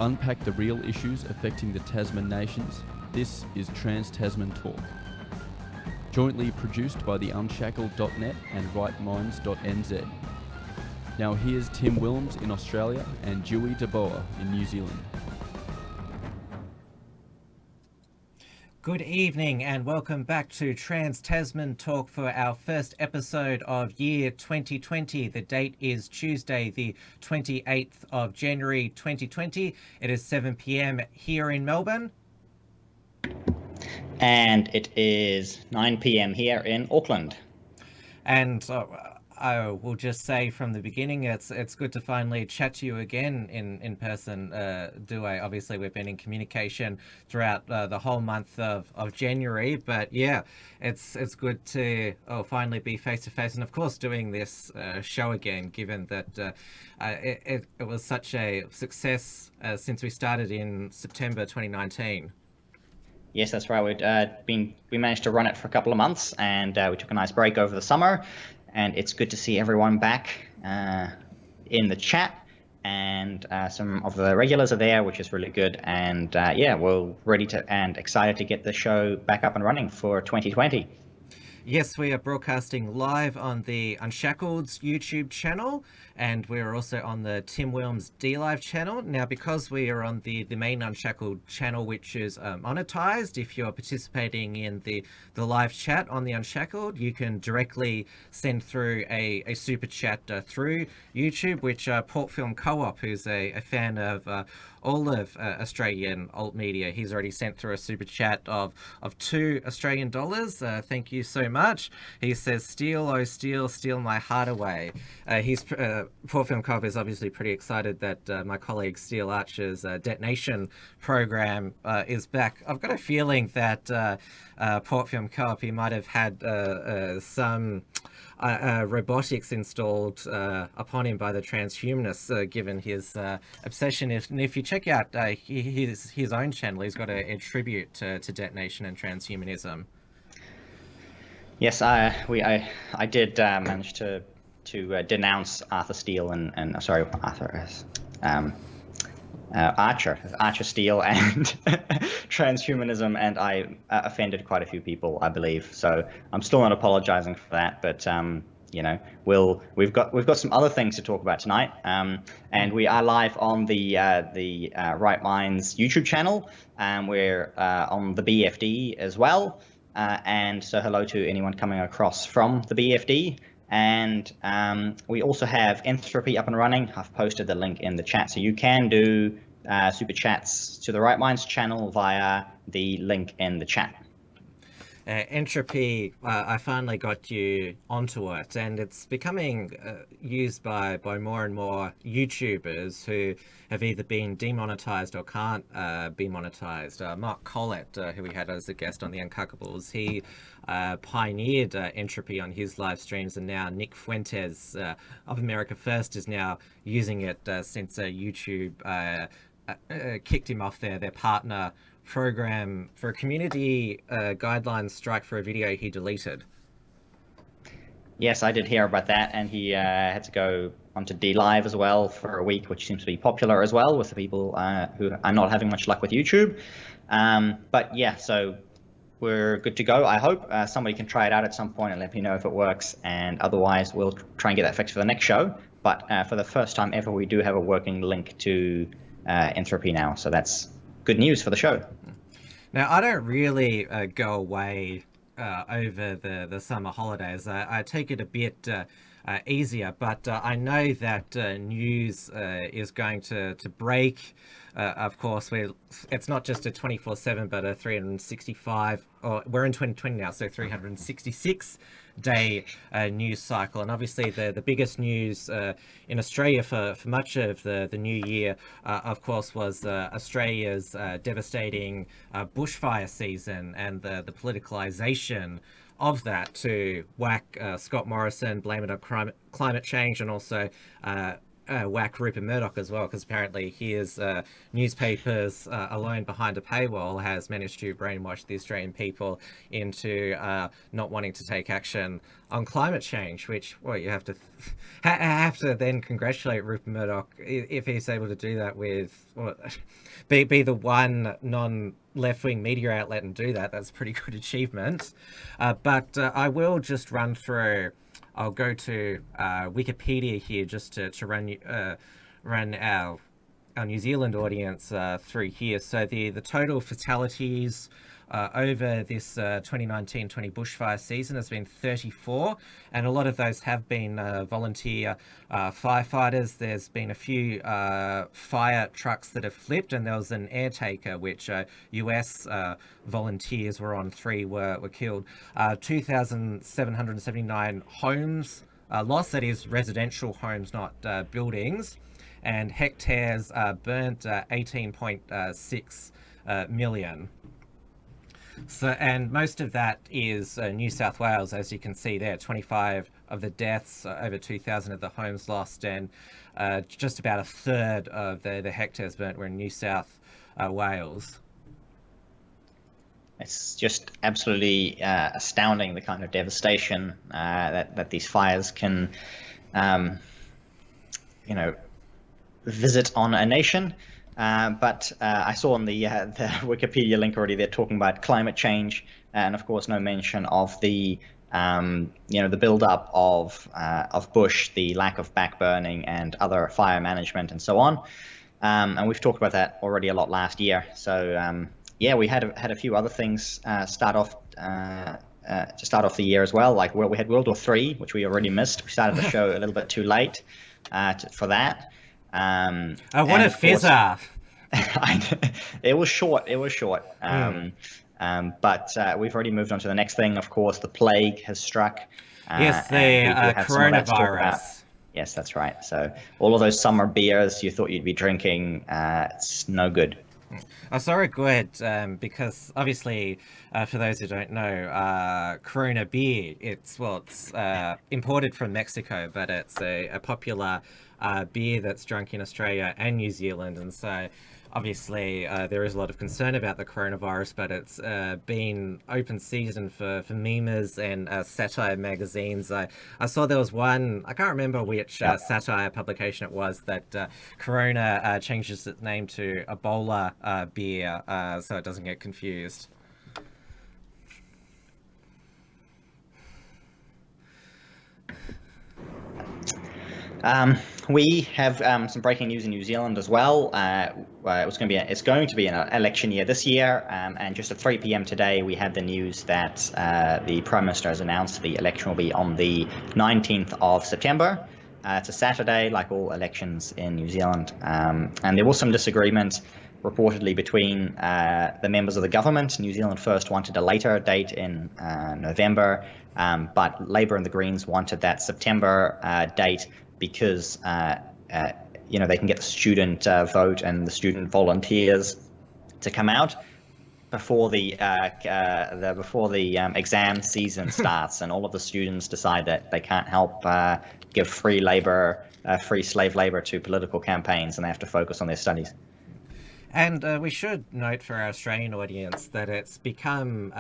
unpack the real issues affecting the Tasman nations. This is Trans Tasman Talk. Jointly produced by the Unshackled.net and rightminds.nz. Now here's Tim Wilms in Australia and Dieuwe in New Zealand. Good evening and welcome back to Trans Tasman Talk for our first episode of year 2020. The date is Tuesday, the 28th of January 2020. It is 7 p.m. here in Melbourne. And it is 9 p.m. here in Auckland. And I will just say from the beginning, it's good to finally chat to you again in person, Dieuwe. Obviously, we've been in communication throughout the whole month of January, but yeah, it's good to finally be face to face, and of course doing this show again, given that it was such a success since we started in September 2019. Yes, that's right. We managed to run it for a couple of months, and we took a nice break over the summer. And it's good to see everyone back in the chat, and some of the regulars are there, which is really good. And yeah, we're ready to and excited to get the show back up and running for 2020. Yes, we are broadcasting live on the Unshackled's YouTube channel, and we're also on the Tim Wilms D-Live channel. Now, because we are on the main Unshackled channel, which is monetized, if you're participating in the live chat on the Unshackled, you can directly send through a super chat through YouTube, which Port Film Co-op, who's a fan of all of Australian alt media, he's already sent through a super chat of $2 Australian. Thank you so much. He says, "Steal, oh steal, steal my heart away." Port Film Co-op is obviously pretty excited that my colleague Steele Archer's detonation program is back. I've got a feeling that Port Film Co-op, he might have had some robotics installed upon him by the transhumanists, given his obsession. And if you check out his own channel, he's got a tribute to detonation and transhumanism. Yes, I did manage to denounce Arthur Steele and sorry, Archer Steele and transhumanism, and I offended quite a few people, I believe. So I'm still not apologizing for that, but you know, we've got some other things to talk about tonight, and we are live on the Right Minds YouTube channel, and we're on the BFD as well, and so hello to anyone coming across from the BFD. And we also have Entropy up and running. I've posted the link in the chat, so you can do super chats to the Right Minds channel via the link in the chat. Entropy, I finally got you onto it, and it's becoming used by more and more YouTubers who have either been demonetized or can't be monetized. Mark Collett, who we had as a guest on the Uncockables, he pioneered Entropy on his live streams, and now Nick Fuentes of America First is now using it since YouTube kicked him off their partner program for a community guidelines strike for a video he deleted. Yes, I did hear about that, and he had to go onto D-Live as well for a week, which seems to be popular as well with the people who are not having much luck with YouTube. But yeah, so we're good to go. I hope somebody can try it out at some point and let me know if it works, and otherwise we'll try and get that fixed for the next show. But for the first time ever, we do have a working link to Entropy now, so that's good news for the show. Now, I don't really go away over the summer holidays. I take it a bit easier, but I know that news is going to break. Of course, it's not just a 24/7, but a 365, or we're in 2020 now, so 366 day news cycle. And obviously the biggest news in Australia for much of the new year, of course, was Australia's devastating bushfire season and the politicalisation of that to whack Scott Morrison, blame it on climate change, and also whack Rupert Murdoch as well, because apparently his newspapers alone behind a paywall has managed to brainwash the Australian people into not wanting to take action on climate change, which, well, you have to have to then congratulate Rupert Murdoch if he's able to do that with, well, be the one non-left-wing media outlet and do that. That's a pretty good achievement. But I will just run through. I'll go to Wikipedia here just to run our New Zealand audience through here. So the total fatalities over this 2019-20 bushfire season has been 34, and a lot of those have been volunteer firefighters. There's been a few fire trucks that have flipped, and there was an air taker which US volunteers were on. 3 were killed. 2,779 homes lost, that is residential homes, not buildings, and hectares burnt, 18.6 million. So, and most of that is New South Wales, as you can see there. 25 of the deaths, over 2,000 of the homes lost, and just about a third of the hectares burnt were in New South Wales. It's just absolutely astounding, the kind of devastation that these fires can, visit on a nation. But I saw on the Wikipedia link already, they're talking about climate change, and of course no mention of the the build-up of bush, the lack of backburning and other fire management and so on. And we've talked about that already a lot last year. So yeah, we had a few other things start off the year as well. Like, we had World War III, which we already missed. We started the show a little bit too late for that. What a fizzer! It was short. But we've already moved on to the next thing. Of course, the plague has struck. Yes, the coronavirus. Yes, that's right. So all of those summer beers you thought you'd be drinking, it's no good. I saw it good because obviously, for those who don't know, Corona beer, it's imported from Mexico, but it's a popular beer that's drunk in Australia and New Zealand. And so obviously there is a lot of concern about the coronavirus, but it's been open season for memers and satire magazines. I saw there was one, I can't remember which satire publication it was, that Corona changes its name to Ebola beer so it doesn't get confused. We have some breaking news in New Zealand as well. It's going to be an election year this year, and just at 3 p.m. today, we had the news that the Prime Minister has announced the election will be on the 19th of September. It's a Saturday, like all elections in New Zealand, and there was some disagreement reportedly between the members of the government. New Zealand First wanted a later date in November, but Labour and the Greens wanted that September date, because they can get the student vote and the student volunteers to come out before the exam season starts, and all of the students decide that they can't help give free slave labor to political campaigns, and they have to focus on their studies. And we should note for our Australian audience that it's become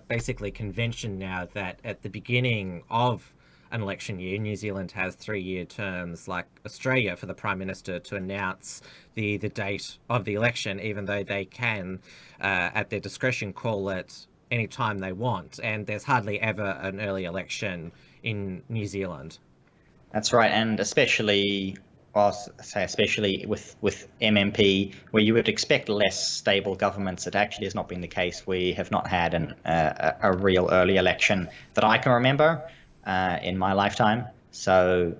basically convention now that at the beginning of an election year, New Zealand has 3-year terms like Australia for the Prime Minister to announce the date of the election, even though they can, at their discretion, call it any time they want. And there's hardly ever an early election in New Zealand. That's right, and especially with MMP, where you would expect less stable governments, it actually has not been the case. We have not had a real early election that I can remember in my lifetime. So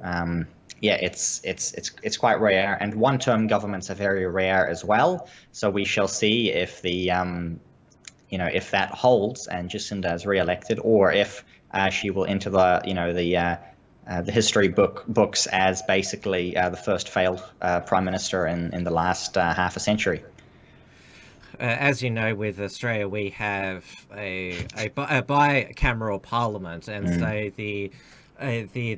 yeah, it's quite rare, and one-term governments are very rare as well. So we shall see if the if that holds and Jacinda is re-elected, or if she will enter the history books as basically the first failed prime minister in the last half a century. as you know, with Australia, we have a bicameral parliament, and so the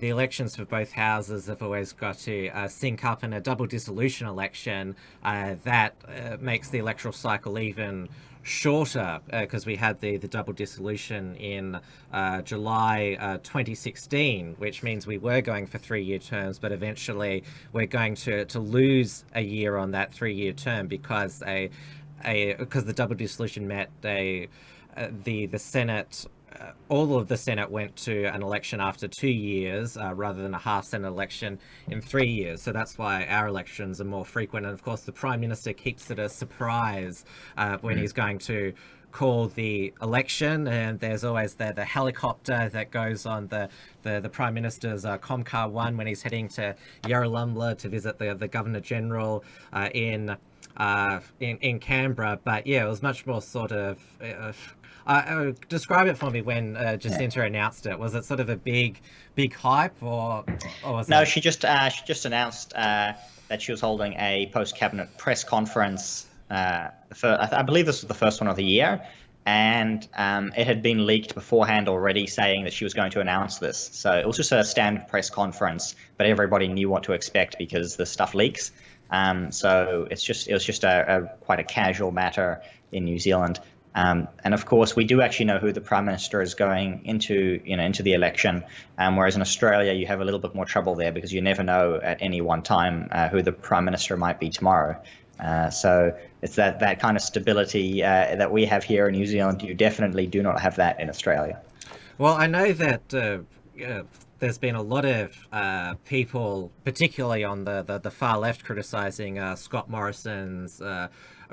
elections for both houses have always got to sync up in a double dissolution election. That makes the electoral cycle even shorter, because we had the double dissolution in July 2016, which means we were going for 3-year terms, but eventually we're going to lose a year on that 3-year term because the double dissolution meant the Senate. All of the Senate went to an election after 2 years rather than a half Senate election in 3 years. So that's why our elections are more frequent. And of course, the Prime Minister keeps it a surprise when he's going to call the election, and there's always the helicopter that goes on the Prime Minister's Comcar One when he's heading to Yarralumla to visit the Governor General in Canberra. But yeah, it was much more sort of describe it for me when Jacinta announced it. Was it sort of a big hype, or was No, it... she just announced that she was holding a post-cabinet press conference. I believe this was the first one of the year, and it had been leaked beforehand already, saying that she was going to announce this. So it was just a standard press conference, but everybody knew what to expect because the stuff leaks. So it was just quite a casual matter in New Zealand. And of course, we do actually know who the Prime Minister is going into the election, whereas in Australia you have a little bit more trouble there because you never know at any one time who the Prime Minister might be tomorrow. So it's that kind of stability that we have here in New Zealand. You definitely do not have that in Australia. Well, I know that there's been a lot of people, particularly on the far left, criticising Scott Morrison's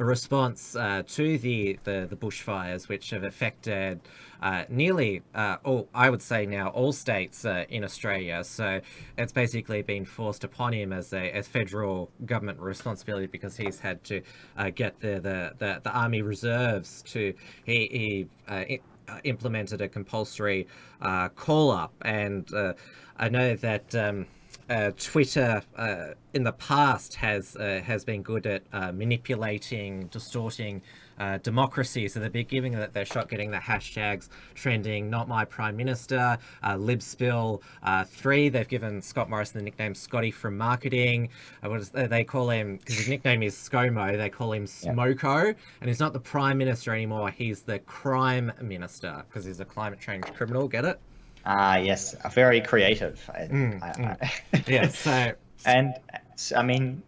a response to the bushfires, which have affected nearly I would say now all states in Australia. So it's basically been forced upon him as a federal government responsibility because he's had to get the army reserves to he implemented a compulsory call-up, and I know that Twitter in the past has been good at manipulating, distorting democracy. So they're giving that their shot getting the hashtags trending. Not my Prime Minister, Libspill 3. They've given Scott Morrison the nickname Scotty from marketing. They call him, because his nickname is ScoMo, they call him Smoko, and he's not the Prime Minister anymore. He's the Crime Minister because he's a climate change criminal. Get it? Yes, very creative. Yeah. So, and I mean,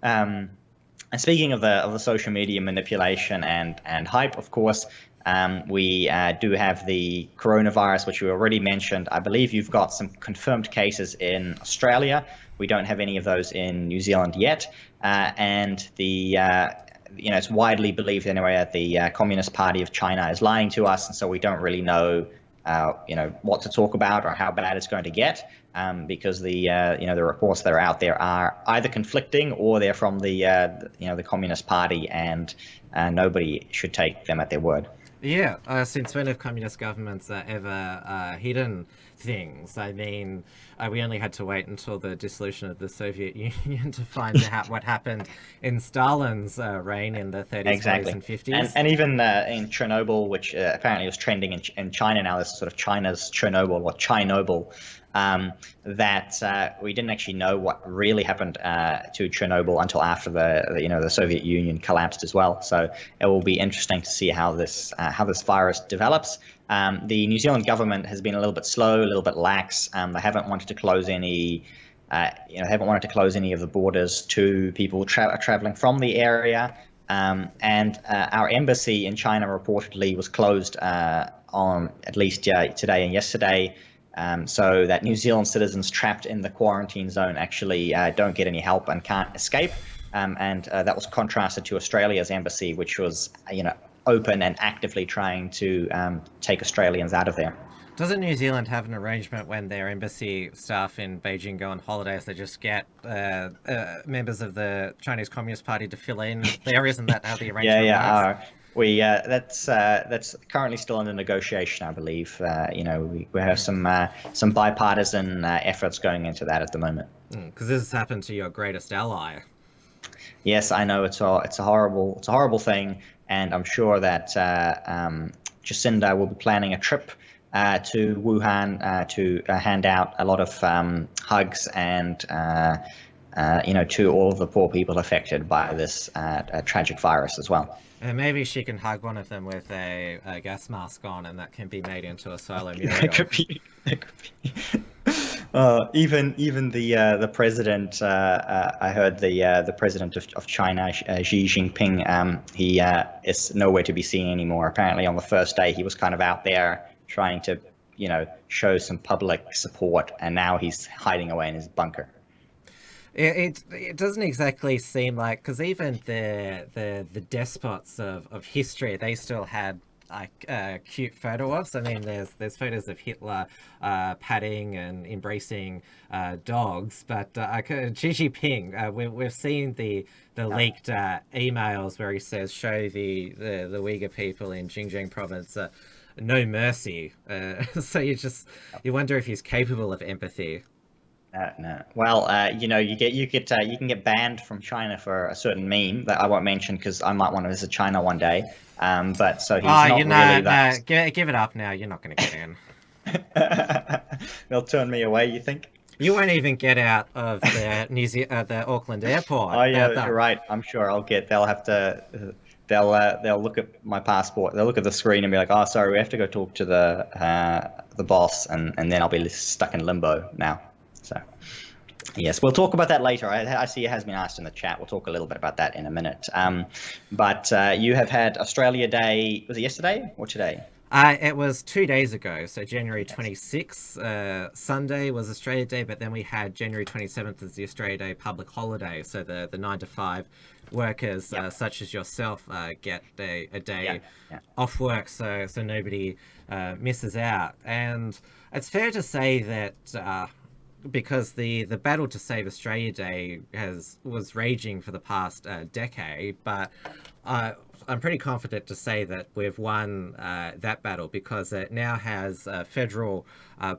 and speaking of the social media manipulation and hype, of course, we do have the coronavirus, which we already mentioned. I believe you've got some confirmed cases in Australia. We don't have any of those in New Zealand yet, and it's widely believed anyway that the Communist Party of China is lying to us, and so we don't really know what to talk about or how bad it's going to get, because the reports that are out there are either conflicting or they're from the Communist Party, and nobody should take them at their word. Yeah, since when have communist governments ever hidden things? I mean, we only had to wait until the dissolution of the Soviet Union to find out what happened in Stalin's reign in the 30s, Exactly. 40s, and 50s. And even in Chernobyl, which apparently was trending in China now, this sort of China's Chernobyl or Chinobyl, that we didn't actually know what really happened to Chernobyl until after the Soviet Union collapsed as well. So it will be interesting to see how this virus develops. The New Zealand government has been a little bit slow, a little bit lax. They haven't wanted to close any of the borders to people traveling from the area. And our embassy in China reportedly was closed on at least today and yesterday. So that New Zealand citizens trapped in the quarantine zone actually don't get any help and can't escape. And that was contrasted to Australia's embassy, which was, open and actively trying to take Australians out of there. Doesn't New Zealand have an arrangement when their embassy staff in Beijing go on holidays, they just get members of the Chinese Communist Party to fill in there? Isn't that how the arrangement works? That's currently still under negotiation, I believe. We have some bipartisan efforts going into that at the moment. Because this has happened to your greatest ally. Yes, I know it's a horrible thing, and I'm sure that Jacinda will be planning a trip to Wuhan to hand out a lot of hugs and to all of the poor people affected by this tragic virus as well. And maybe she can hug one of them with a gas mask on, and that can be made into a silo mural. That could be. Even the president. I heard the president of China, Xi Jinping. He is nowhere to be seen anymore. Apparently, on the first day, he was kind of out there trying to, show some public support, and now he's hiding away in his bunker. It doesn't exactly seem like, because even the despots of history, they still had like cute photo ops. I mean, there's photos of Hitler patting and embracing dogs, but Xi Jinping, we've seen the leaked emails where he says, show the Uyghur people in Xinjiang province no mercy. So you wonder if he's capable of empathy. No. Well, you can get banned from China for a certain meme that I won't mention because I might want to visit China one day. But so he's not really that. Give it up now. You're not going to get in. They'll turn me away, you think? You won't even get out of the Auckland airport. Oh yeah, you're right. I'm sure I'll get. They'll have to. They'll look at my passport. They'll look at the screen and be like, "Oh, sorry, we have to go talk to the boss," and then I'll be stuck in limbo now. So, yes, we'll talk about that later. I see it has been asked in the chat. We'll talk a little bit about that in a minute. But you have had Australia Day. Was it yesterday or today? It was 2 days ago. So January 26th, Sunday was Australia Day, but then we had January 27th as the Australia Day public holiday. So the 9 to 5 workers, such as yourself, get a day off work, so nobody misses out. And it's fair to say that. Because the battle to save Australia Day was raging for the past decade, but I'm pretty confident to say that we've won that battle because it now has federal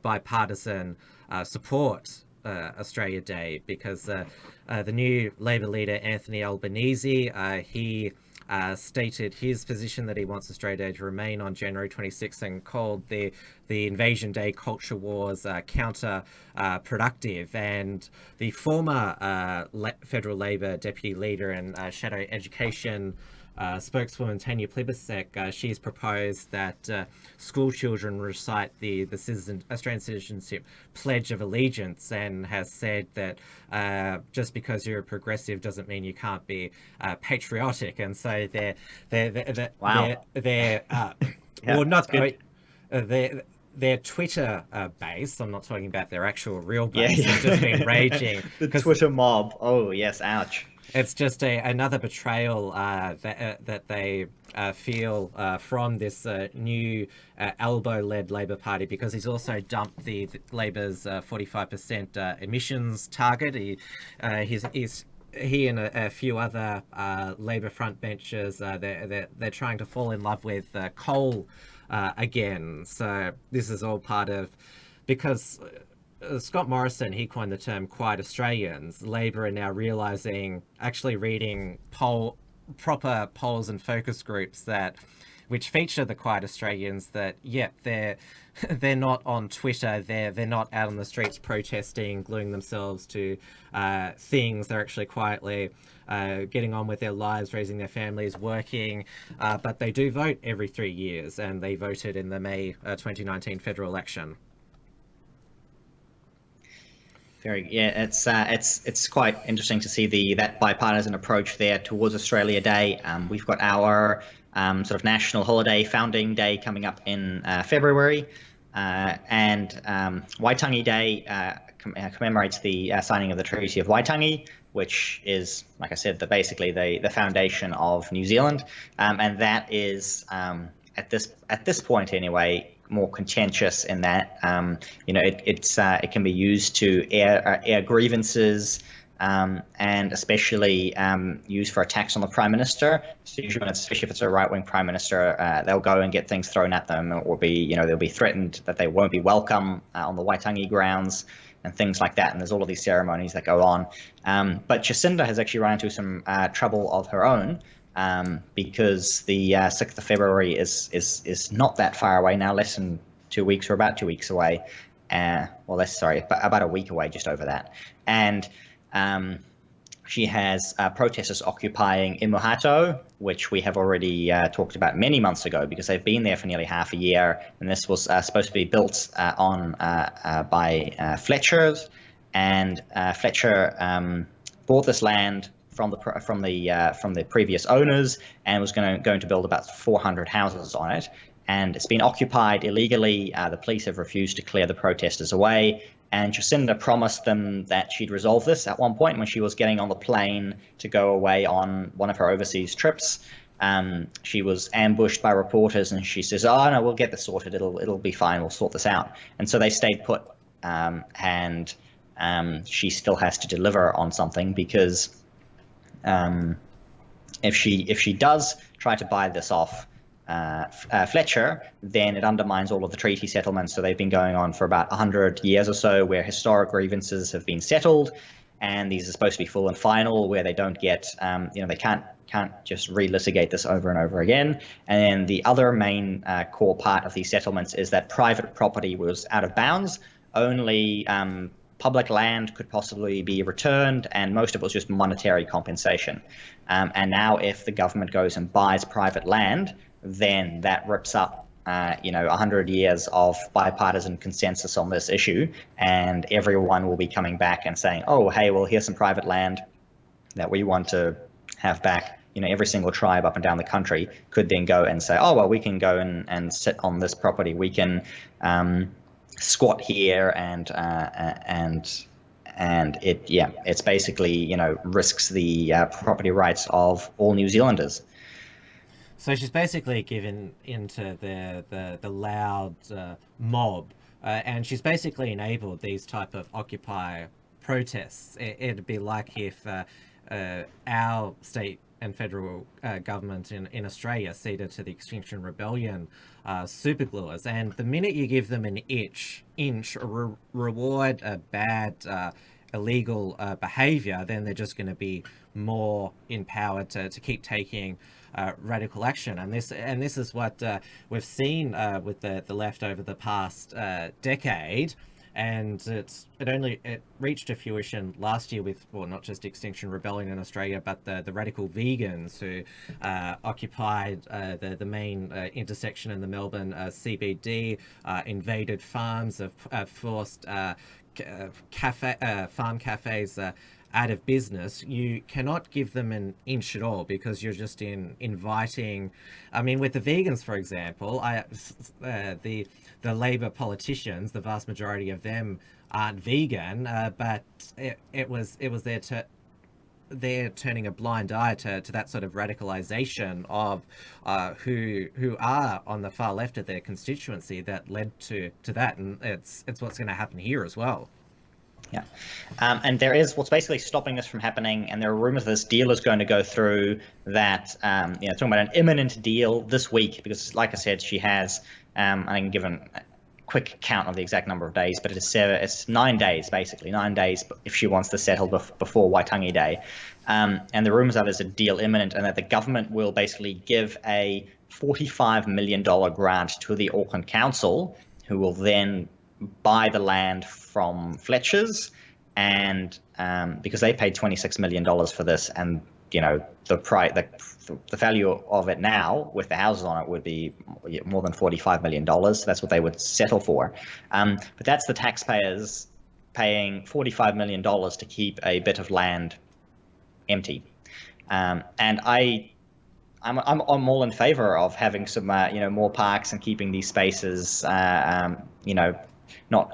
bipartisan support. Australia Day, because the new Labor leader Anthony Albanese, he stated his position that he wants Australia Day to remain on January 26th and called the Invasion Day culture wars counterproductive. And the former federal Labor deputy leader and shadow education spokeswoman Tanya Plibersek, she's proposed that school children recite the Australian Citizenship Pledge of Allegiance, and has said that just because you're a progressive doesn't mean you can't be patriotic. And so they're their Twitter base, I'm not talking about their actual real base, has just been raging. The Twitter mob. Oh yes, ouch. It's just another betrayal that they feel from this new Albo-led Labor Party, because he's also dumped the Labor's 45% emissions target. He and a few other Labor frontbenchers, they're trying to fall in love with coal again. So this is all part of, because Scott Morrison, he coined the term Quiet Australians. Labor are now realising, actually reading proper polls and focus groups which feature the Quiet Australians, that they're not on Twitter, they're not out on the streets protesting, gluing themselves to things. They're actually quietly getting on with their lives, raising their families, working, but they do vote every 3 years, and they voted in the May 2019 federal election. It's quite interesting to see that bipartisan approach there towards Australia Day. We've got our sort of national holiday, Founding Day, coming up in February, and Waitangi Day commemorates the signing of the Treaty of Waitangi, which is, like I said, basically the foundation of New Zealand, and that is at this point anyway, more contentious in that it can be used to air grievances, and especially used for attacks on the Prime Minister. Especially if it's a right-wing Prime Minister, they'll go and get things thrown at them, or they'll be threatened that they won't be welcome on the Waitangi grounds and things like that. And there's all of these ceremonies that go on. But Jacinda has actually run into some trouble of her own, because the 6th of February is not that far away now, less than 2 weeks, or about 2 weeks away. About a week away, just over that. And she has protesters occupying Imuhato, which we have already talked about many months ago, because they've been there for nearly half a year. And this was supposed to be built by Fletcher's, and Fletcher bought this land from the previous owners, and was going to build about 400 houses on it. And it's been occupied illegally. The police have refused to clear the protesters away. And Jacinda promised them that she'd resolve this at one point when she was getting on the plane to go away on one of her overseas trips. She was ambushed by reporters, and she says, "Oh no, we'll get this sorted. It'll be fine. We'll sort this out." And so they stayed put. And she still has to deliver on something, because if she does try to buy this off Fletcher, then it undermines all of the treaty settlements. So they've been going on for about 100 years or so, where historic grievances have been settled, and these are supposed to be full and final, where they don't get, they can't just relitigate this over and over again. And then the other main core part of these settlements is that private property was out of bounds. Only public land could possibly be returned, and most of it was just monetary compensation. And now if the government goes and buys private land, then that rips up 100 years of bipartisan consensus on this issue, and everyone will be coming back and saying, "Oh, hey, well, here's some private land that we want to have back." Every single tribe up and down the country could then go and say, "Oh, well, we can go and sit on this property. We can squat here," and it's basically risks the property rights of all New Zealanders. So she's basically given into the loud mob, and she's basically enabled these type of Occupy protests. It'd be like if our state and federal government in Australia ceded to the Extinction Rebellion supergluers, and the minute you give them an inch reward a bad illegal behavior, then they're just going to be more empowered to keep taking radical action. And this is what we've seen with the left over the past decade. And it reached a fruition last year with, well, not just Extinction Rebellion in Australia, but the radical vegans who occupied the main intersection in the Melbourne CBD, invaded farms, forced farm cafes out of business. You cannot give them an inch at all, because you're just inviting. I mean, with the vegans, for example, the Labor politicians, the vast majority of them aren't vegan, but it was they're turning a blind eye to that sort of radicalization of who are on the far left of their constituency that led to that, and it's what's going to happen here as well. Yeah, and there is what's basically stopping this from happening, and there are rumors this deal is going to go through. That talking about an imminent deal this week, because, like I said, she has. I can give a quick count of the exact number of days, but it's 9 days, basically 9 days if she wants to settle before Waitangi Day. And the rumors are there's a deal imminent, and that the government will basically give a $45 million grant to the Auckland Council, who will then buy the land from Fletcher's, and because they paid $26 million for this, and the value of it now with the houses on it would be more than $45 million. So that's what they would settle for. But that's the taxpayers paying $45 million to keep a bit of land empty. And I'm all in favor of having some more parks and keeping these spaces not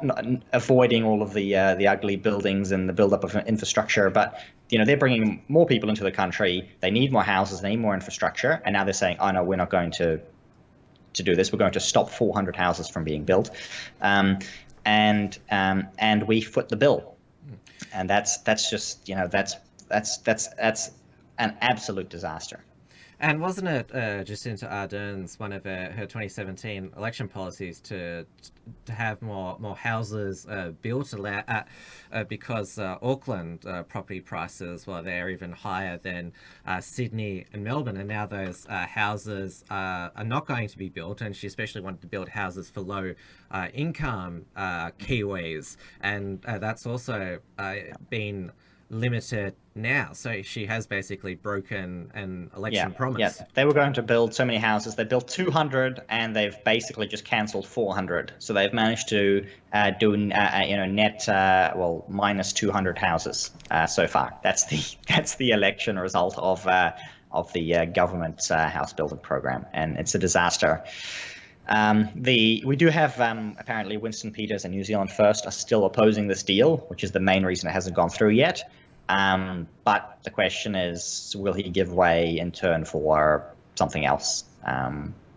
avoiding all of the ugly buildings and the buildup of infrastructure. But they're bringing more people into the country. They need more houses. They need more infrastructure. And now they're saying, "Oh no, we're not going to do this. We're going to stop 400 houses from being built," and we foot the bill. And that's just that's an absolute disaster. And wasn't it Jacinta Ardern's one of her 2017 election policies to have more houses built because Auckland property prices, well, they're even higher than Sydney and Melbourne, and now those houses are not going to be built, and she especially wanted to build houses for low income Kiwis, and that's also been limited now. So she has basically broken an election promise. Yeah, they were going to build so many houses. They built 200, and they've basically just cancelled 400. So they've managed to do net minus 200 houses so far. That's the election result of the government's house building program, and it's a disaster. We do have apparently Winston Peters and New Zealand First are still opposing this deal, which is the main reason it hasn't gone through yet. But the question is, will he give way in turn for something else?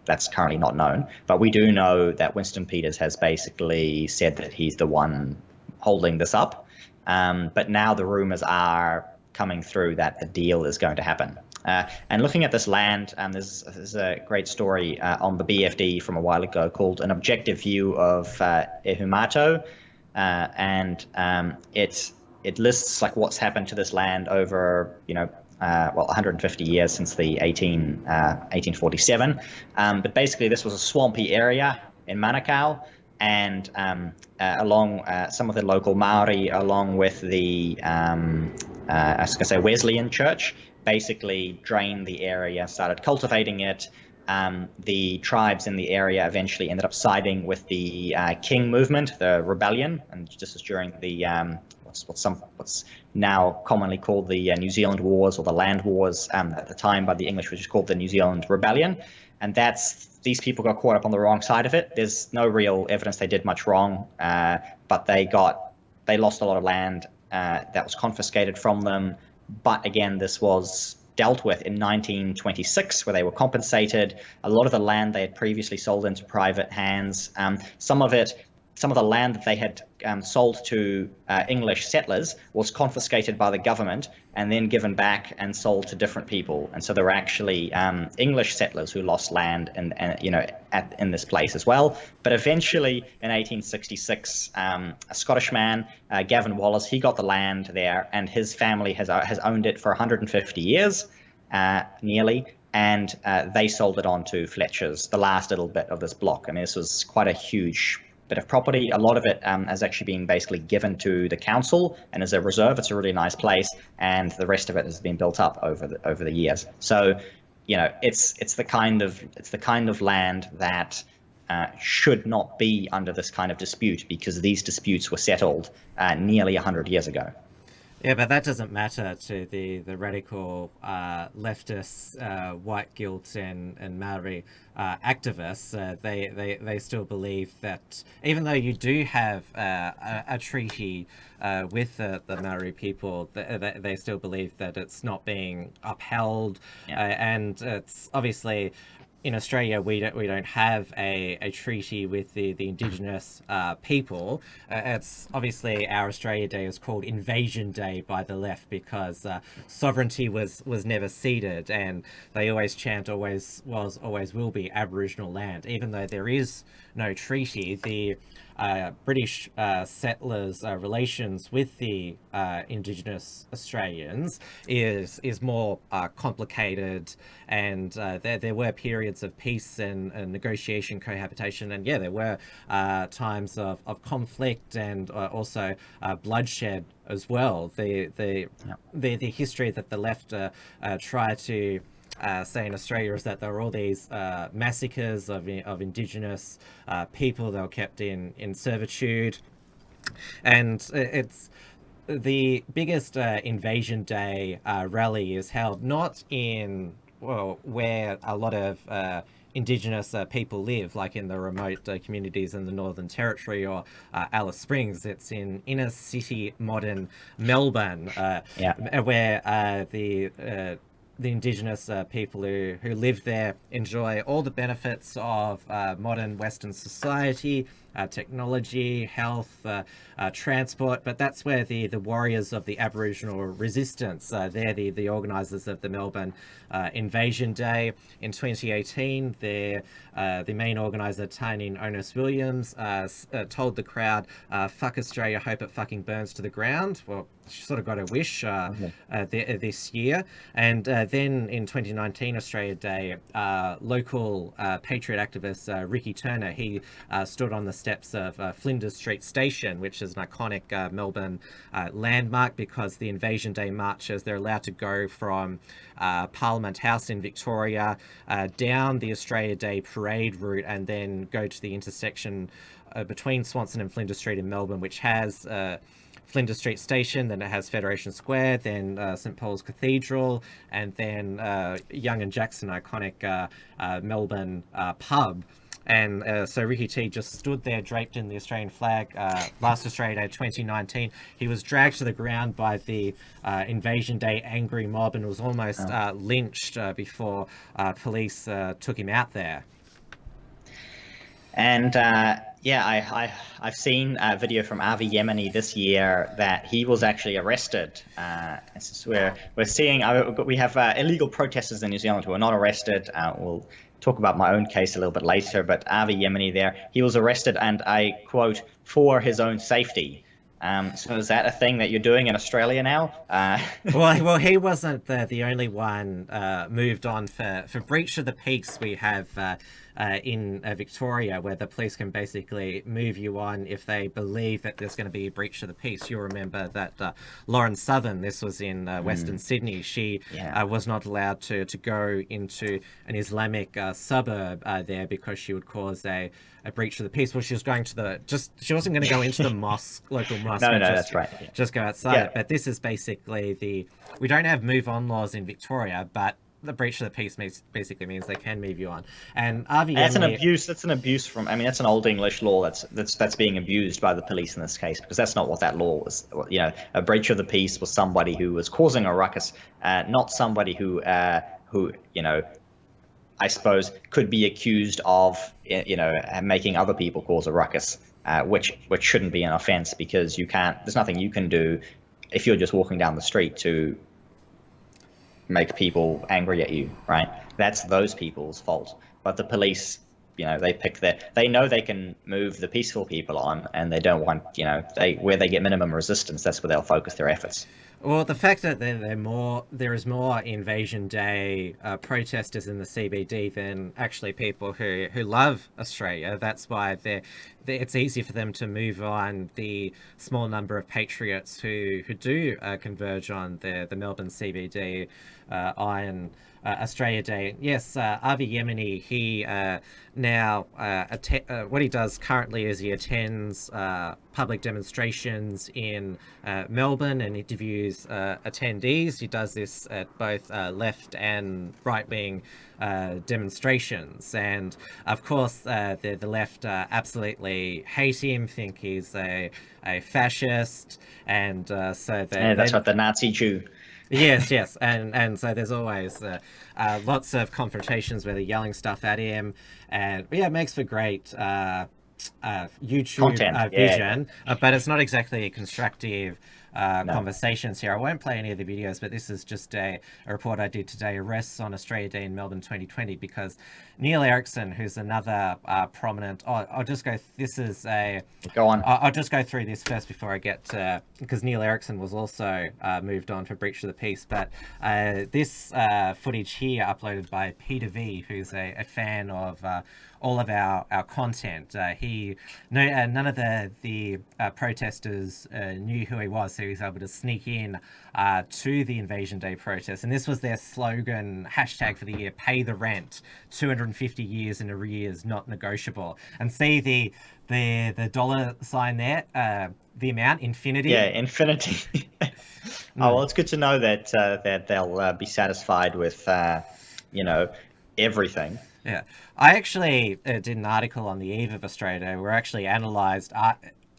That's currently not known. But we do know that Winston Peters has basically said that he's the one holding this up. But now the rumors are coming through that the deal is going to happen. And looking at this land, there's a great story on the BFD from a while ago called An Objective View of Ehumato, and it lists like what's happened to this land over 150 years since the 1847. But basically this was a swampy area in Manukau, and along some of the local Maori, along with the Wesleyan Church, basically drained the area, started cultivating it. The tribes in the area eventually ended up siding with the King movement, the rebellion, and this is during the what's now commonly called the New Zealand Wars, or the Land Wars at the time by the English, which is called the New Zealand Rebellion. And these people got caught up on the wrong side of it. There's no real evidence they did much wrong, but they lost a lot of land that was confiscated from them. But again, this was dealt with in 1926, where they were compensated. A lot of the land they had previously sold into private hands. Some of the land that they had sold to English settlers was confiscated by the government and then given back and sold to different people. And so there were actually English settlers who lost land in this place as well. But eventually, in 1866, a Scottish man, Gavin Wallace, he got the land there, and his family has owned it for 150 years, nearly. And they sold it on to Fletcher's, the last little bit of this block. I mean, this was quite a huge bit of property. A lot of it has actually been basically given to the council and as a reserve. It's a really nice place, and the rest of it has been built up over the years. So, it's the kind of land that should not be under this kind of dispute, because these disputes were settled nearly 100 years ago. Yeah, but that doesn't matter to the radical leftists, white guilt and Maori activists. They still believe that even though you do have a treaty with the Maori people, they still believe that it's not being upheld. Yeah. And it's obviously, in Australia, we don't have a treaty with the Indigenous people. It's obviously, our Australia Day is called Invasion Day by the left, because sovereignty was never ceded, and they always chant always was, always will be Aboriginal land. Even though there is no treaty, the British settlers' relations with the Indigenous Australians is more complicated, and there were periods of peace and negotiation, cohabitation, and there were times of conflict and also bloodshed as well. The history that the left try to say in Australia is that there were all these massacres of Indigenous people that were kept in servitude, and it's the biggest Invasion Day rally is held not in where a lot of Indigenous people live, like in the remote communities in the Northern Territory or Alice Springs. It's in inner city modern Melbourne, where the Indigenous people who live there enjoy all the benefits of modern Western society, technology, health, transport, but that's where the warriors of the Aboriginal resistance, they're the organisers of the Melbourne Invasion Day in 2018. The main organiser, Tyne Onus Williams, told the crowd, "Fuck Australia, hope it fucking burns to the ground." Well, she sort of got a wish this year. And then in 2019, Australia Day, local patriot activist Ricky Turner, he stood on the steps of Flinders Street Station, which is an iconic Melbourne landmark, because the Invasion Day marches, they're allowed to go from Parliament House in Victoria down the Australia Day parade route and then go to the intersection between Swanston and Flinders Street in Melbourne, which has Flinders Street Station, then it has Federation Square, then St Paul's Cathedral, and then Young and Jackson, iconic Melbourne pub. And so Ricky T just stood there draped in the Australian flag last Australia Day 2019. He was dragged to the ground by the Invasion Day angry mob and was almost lynched before police took him out there. And I've seen a video from Avi Yemeni this year that he was actually arrested. We're seeing we have illegal protesters in New Zealand who are not arrested. We'll talk about my own case a little bit later, but Avi Yemeni there, he was arrested, and I quote, "for his own safety." So is that a thing that you're doing in Australia now? Well, he wasn't the only one moved on for breach of the peace. We have in Victoria, where the police can basically move you on if they believe that there's going to be a breach of the peace. You'll remember that Lauren Southern, this was in Western Sydney, she was not allowed to go into an Islamic suburb there because she would cause a breach of the peace. Well, she was going to she wasn't going to go into the local mosque. No, that's right. Yeah. Just go outside it. But this is basically we don't have move on laws in Victoria, but the breach of the peace basically means they can move you on. And that's an abuse. That's an abuse from. I mean, that's an old English law that's being abused by the police in this case, because that's not what that law was. You know, a breach of the peace was somebody who was causing a ruckus, not somebody who you know, I suppose could be accused of making other people cause a ruckus, which shouldn't be an offence, because you can't. There's nothing you can do if you're just walking down the street to make people angry at you, right? That's those people's fault. But the police, they know they can move the peaceful people on, and they don't want, where they get minimum resistance, that's where they'll focus their efforts. Well, the fact that there is more Invasion Day protesters in the CBD than actually people who love Australia, that's why it's easy for them to move on the small number of patriots who do converge on the Melbourne CBD on Australia Day. Yes, Avi Yemeni, he now what he does currently is he attends public demonstrations in Melbourne and interviews attendees. He does this at both left and right-wing demonstrations, and of course the left absolutely hate him, think he's a fascist, and so that's what the Nazi Jew. Yes, and so there's always lots of confrontations where they're yelling stuff at him, and it makes for great YouTube vision, but it's not exactly a constructive conversations here. I won't play any of the videos, but this is just a report I did today, arrests on Australia Day in Melbourne 2020, because Neil Erickson, who's another prominent, I'll just go, this is a... Go on. I'll just go through this first before I get to, because Neil Erickson was also moved on for breach of the peace, but this footage here uploaded by Peter V, who's a fan of all of our content. None of the protesters knew who he was, so he was able to sneak in to the Invasion Day protest, and this was their slogan, hashtag for the year, pay the rent, 250 years in arrears, not negotiable. And see the dollar sign there, the amount, infinity. Yeah, infinity. Oh, well, it's good to know that they'll be satisfied with everything. Yeah, I actually did an article on the eve of Australia Day where I actually analysed,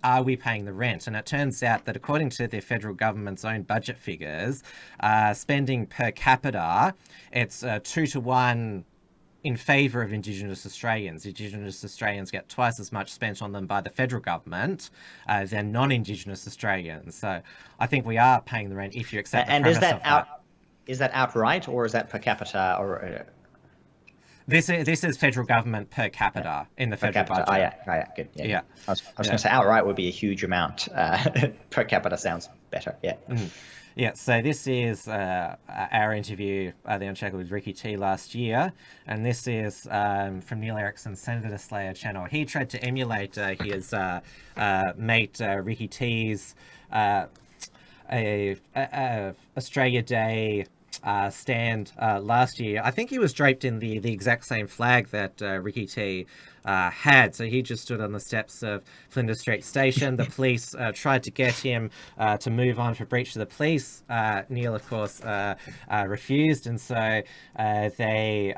are we paying the rent? And it turns out that according to the federal government's own budget figures, spending per capita, it's 2 to 1 in favour of Indigenous Australians. Indigenous Australians get twice as much spent on them by the federal government than non-Indigenous Australians. So I think we are paying the rent if you accept the premise of that. Is that outright, or is that per capita, or This is federal government per capita in the federal budget. Oh, yeah, good. Yeah. I was going to say outright would be a huge amount. Per capita sounds better. Yeah. Yeah, so this is our interview, The Unshackled with Ricky T last year, and this is from Neil Erickson's Senator Slayer channel. He tried to emulate his mate Ricky T's Australia Day stand last year. I think he was draped in the exact same flag that Ricky T had. So he just stood on the steps of Flinders Street Station. The police tried to get him to move on for breach of the peace. Neil, of course, refused, and so they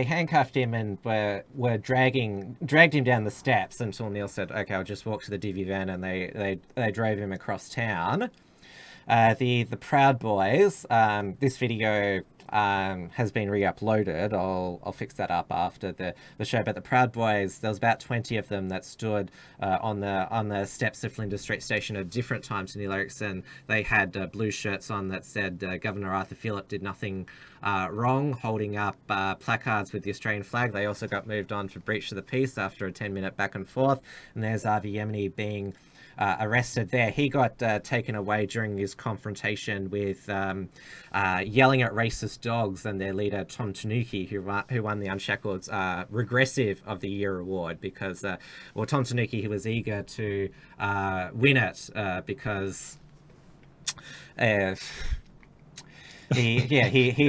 handcuffed him and were dragged him down the steps until Neil said, "Okay, I'll just walk to the divvy van," and they drove him across town. The Proud Boys. This video has been re-uploaded. I'll fix that up after the show. But the Proud Boys, there was about 20 of them that stood on the steps of Flinders Street Station at different times to Neil Erickson. They had blue shirts on that said Governor Arthur Phillip did nothing wrong, holding up placards with the Australian flag. They also got moved on for breach of the peace after a 10-minute back and forth. And there's Avi Yemeni being arrested there. He got taken away during his confrontation with yelling at racist dogs and their leader Tom Tanuki, who won the Unshackled Regressive of the Year award, because Tom Tanuki, he was eager to win it because he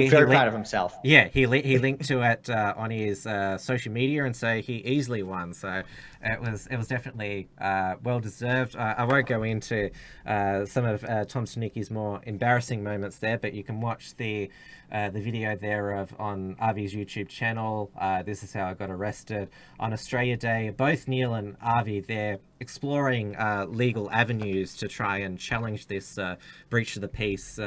very proud of himself. Yeah, he linked to it on his social media, and so he easily won. So it was definitely well deserved. I won't go into some of Tom Tanuki's more embarrassing moments there, but you can watch the video there on Avi's YouTube channel. This is how I got arrested on Australia Day. Both Neil and Avi, they're exploring legal avenues to try and challenge this breach of the peace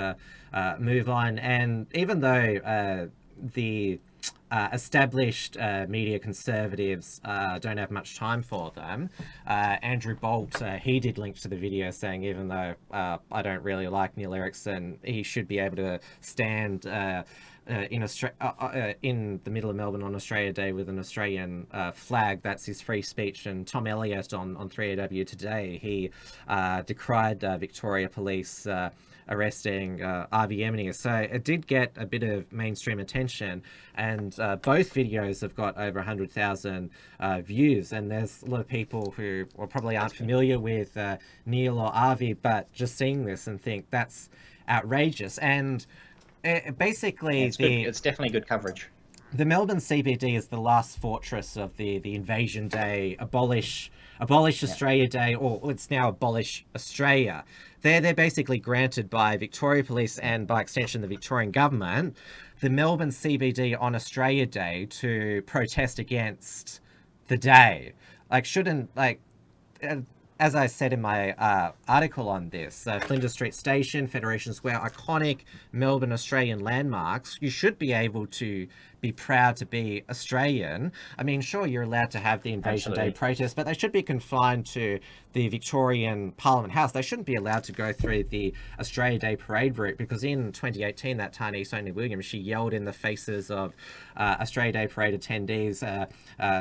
move on. And even though the established media conservatives don't have much time for them, Andrew Bolt, he did link to the video saying, even though I don't really like Neil Erickson, he should be able to stand in the middle of Melbourne on Australia Day with an Australian flag. That's his free speech. And Tom Elliott on 3AW today, he decried Victoria Police arresting Avi Yemeni. So it did get a bit of mainstream attention, and both videos have got over 100,000 views. And there's a lot of people who probably aren't familiar with Neil or Avi, but just seeing this and think that's outrageous. And basically, it's definitely good coverage. The Melbourne CBD is the last fortress of the Invasion Day, abolish Australia Day, or it's now Abolish Australia. They're basically granted by Victoria Police and by extension the Victorian government the Melbourne CBD on Australia Day to protest against the day. As I said in my article on this, Flinders Street Station, Federation Square, iconic Melbourne Australian landmarks, you should be able to be proud to be Australian. I mean, sure, you're allowed to have the Invasion Day protest, but they should be confined to the Victorian Parliament House. They shouldn't be allowed to go through the Australia Day parade route, because in 2018, that tiny Sonia Williams, she yelled in the faces of Australia Day parade attendees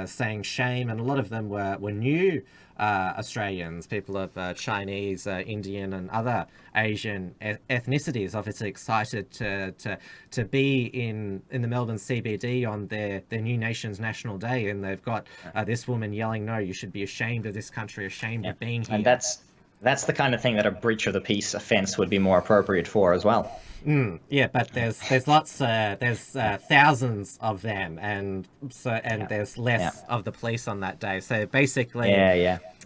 saying shame, and a lot of them were new Australians, people of Chinese, Indian and other Asian ethnicities, obviously excited to be in the Melbourne CBD on their new nation's national day. And they've got this woman yelling, "No, you should be ashamed of this country, ashamed of being here." And that's the kind of thing that a breach of the peace offence would be more appropriate for as well. Yeah, but there's lots, there's thousands of them, and there's less of the police on that day. So basically,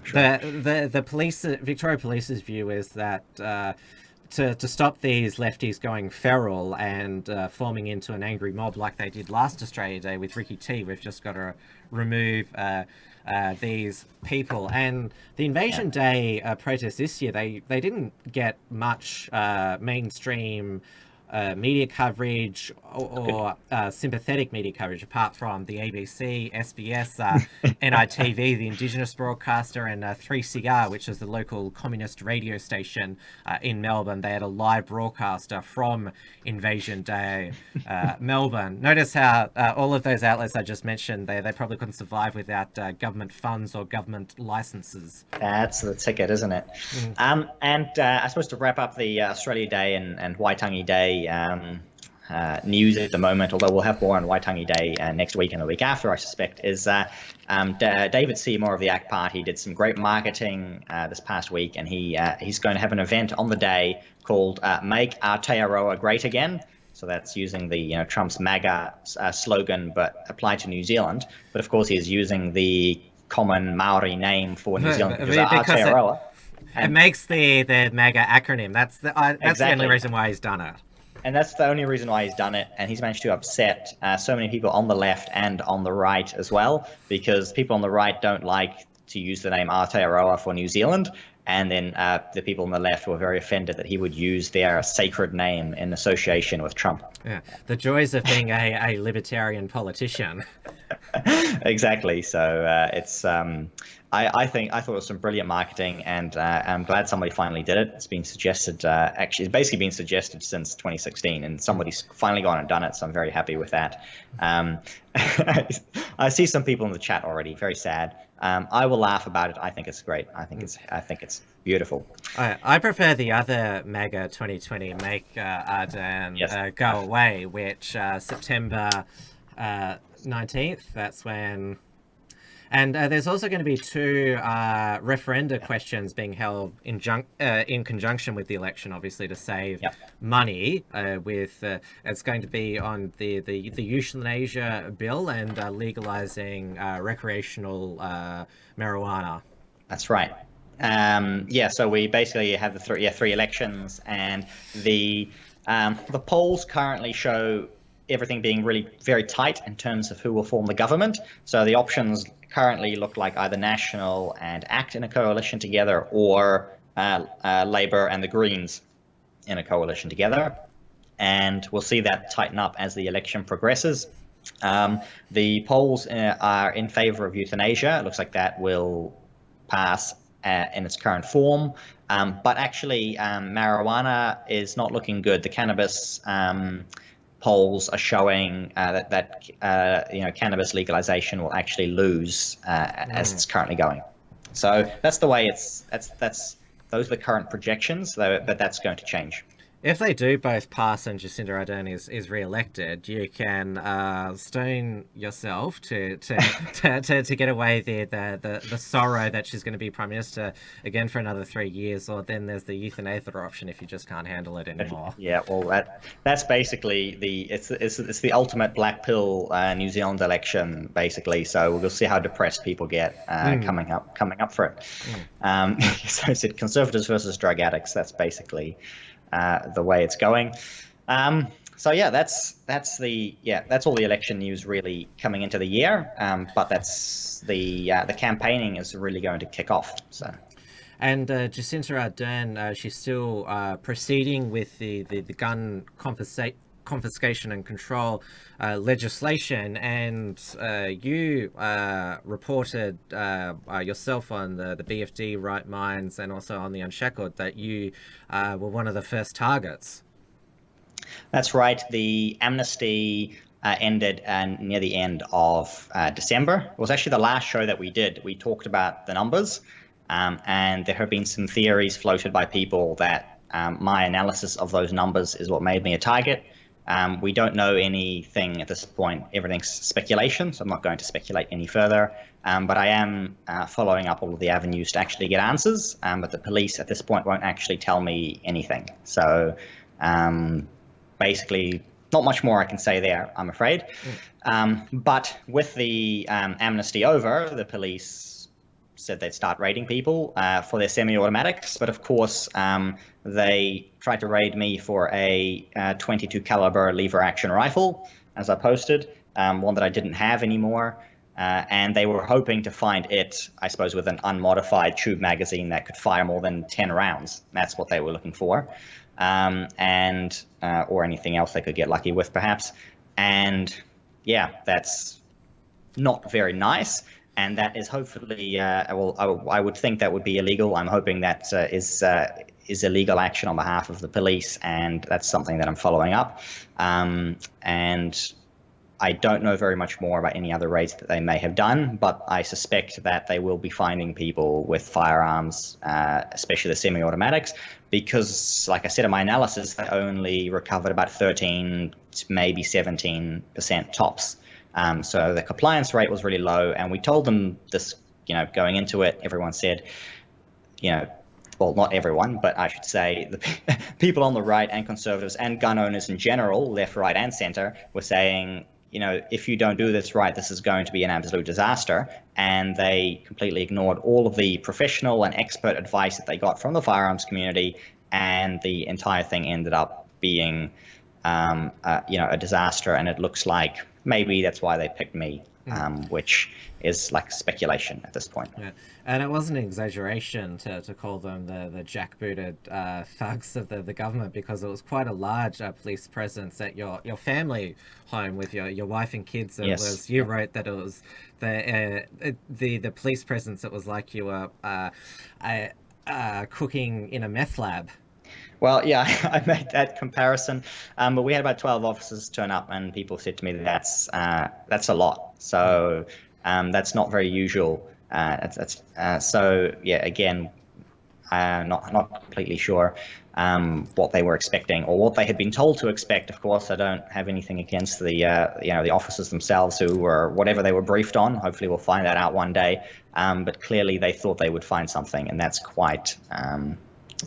sure. the police, Victoria Police's view is that to stop these lefties going feral and forming into an angry mob like they did last Australia Day with Ricky T, we've just got to remove these people. And the Invasion Day protests this year, they didn't get much mainstream media coverage or sympathetic media coverage, apart from the ABC, SBS, NITV, the Indigenous broadcaster, and 3CR, which is the local communist radio station in Melbourne. They had a live broadcaster from Invasion Day, Melbourne. Notice how all of those outlets I just mentioned, they probably couldn't survive without government funds or government licenses. That's the ticket, isn't it? And I suppose to wrap up the Australia Day and Waitangi Day news at the moment, although we'll have more on Waitangi Day next week and the week after, I suspect, is David Seymour of the ACT Party did some great marketing this past week, and he's going to have an event on the day called Make Aotearoa Great Again. So that's using the Trump's MAGA slogan, but applied to New Zealand. But of course, he's using the common Maori name for New Zealand, because Aotearoa. It makes the MAGA acronym. That's the only reason why he's done it. And that's the only reason why he's done it. And he's managed to upset so many people on the left and on the right as well, because people on the right don't like to use the name Aotearoa for New Zealand. And then the people on the left were very offended that he would use their sacred name in association with Trump. Yeah, the joys of being a libertarian politician. Exactly. So it's I thought it was some brilliant marketing, and I'm glad somebody finally did it. It's been suggested, actually, it's basically been suggested since 2016, and somebody's finally gone and done it. So I'm very happy with that. I see some people in the chat already, very sad. I will laugh about it. I think it's great. I think it's beautiful. I prefer the other MAGA 2020 Make Arden Go Away, which September 19th. That's when. And there's also going to be 2 referenda questions being held in conjunction with the election, obviously, to save money. It's going to be on the euthanasia bill and legalizing recreational marijuana. That's right. So we basically have the 3 elections, and the polls currently show everything being really very tight in terms of who will form the government. So the options currently look like either National and ACT in a coalition together, or Labour and the Greens in a coalition together. And we'll see that tighten up as the election progresses. The polls are in favour of euthanasia. It looks like that will pass in its current form. But actually, marijuana is not looking good. The cannabis polls are showing that cannabis legalization will actually lose as it's currently going. So that's the way those are the current projections, but that's going to change. If they do both pass and Jacinda Ardern is re-elected, you can stone yourself to get away the sorrow that she's going to be Prime Minister again for another 3 years, or then there's the euthanasia option if you just can't handle it anymore. Yeah, well, that's basically it's the ultimate black pill New Zealand election, basically. So we'll see how depressed people get coming up for it. So it's Conservatives versus drug addicts. That's basically the way it's going. So yeah, that's all the election news really coming into the year. But that's the campaigning is really going to kick off. So. And Jacinda Ardern, she's still proceeding with the gun confiscation and control legislation, and you reported yourself on the BFD, Right Minds, and also on the Unshackled that you were one of the first targets. That's right. The amnesty ended near the end of December. It was actually the last show that we did. We talked about the numbers, and there have been some theories floated by people that my analysis of those numbers is what made me a target. We don't know anything at this point. Everything's speculation, so I'm not going to speculate any further. But I am following up all of the avenues to actually get answers. But the police at this point won't actually tell me anything. So basically, not much more I can say there, I'm afraid. But with the amnesty over, the police said they'd start raiding people for their semi-automatics. But of course, they tried to raid me for a .22 caliber lever action rifle, as I posted, one that I didn't have anymore. And they were hoping to find it, I suppose, with an unmodified tube magazine that could fire more than 10 rounds. That's what they were looking for. and or anything else they could get lucky with, perhaps. And yeah, that's not very nice. And that is hopefully, I would think that would be illegal. I'm hoping that is illegal action on behalf of the police, and that's something that I'm following up. And I don't know very much more about any other raids that they may have done, but I suspect that they will be finding people with firearms, especially the semi-automatics, because, like I said in my analysis, they only recovered about 13, maybe 17% tops. So the compliance rate was really low, and we told them this, going into it. Everyone said, well, not everyone, but I should say the people on the right and conservatives and gun owners in general, left, right, and center, were saying, if you don't do this right, this is going to be an absolute disaster. And they completely ignored all of the professional and expert advice that they got from the firearms community, and the entire thing ended up being, a disaster. And it looks like maybe that's why they picked me, which is like speculation at this point. Yeah. And it wasn't an exaggeration to call them the jackbooted thugs of the government, because it was quite a large police presence at your family home with your wife and kids. It Yes. was, you wrote that it was the police presence. It was like you were cooking in a meth lab. Well, yeah, I made that comparison, but we had about 12 officers turn up, and people said to me that's a lot. So that's not very usual. So yeah, again, not completely sure what they were expecting or what they had been told to expect. Of course, I don't have anything against the the officers themselves, who were whatever they were briefed on. Hopefully, we'll find that out one day. But clearly, they thought they would find something, and that's quite.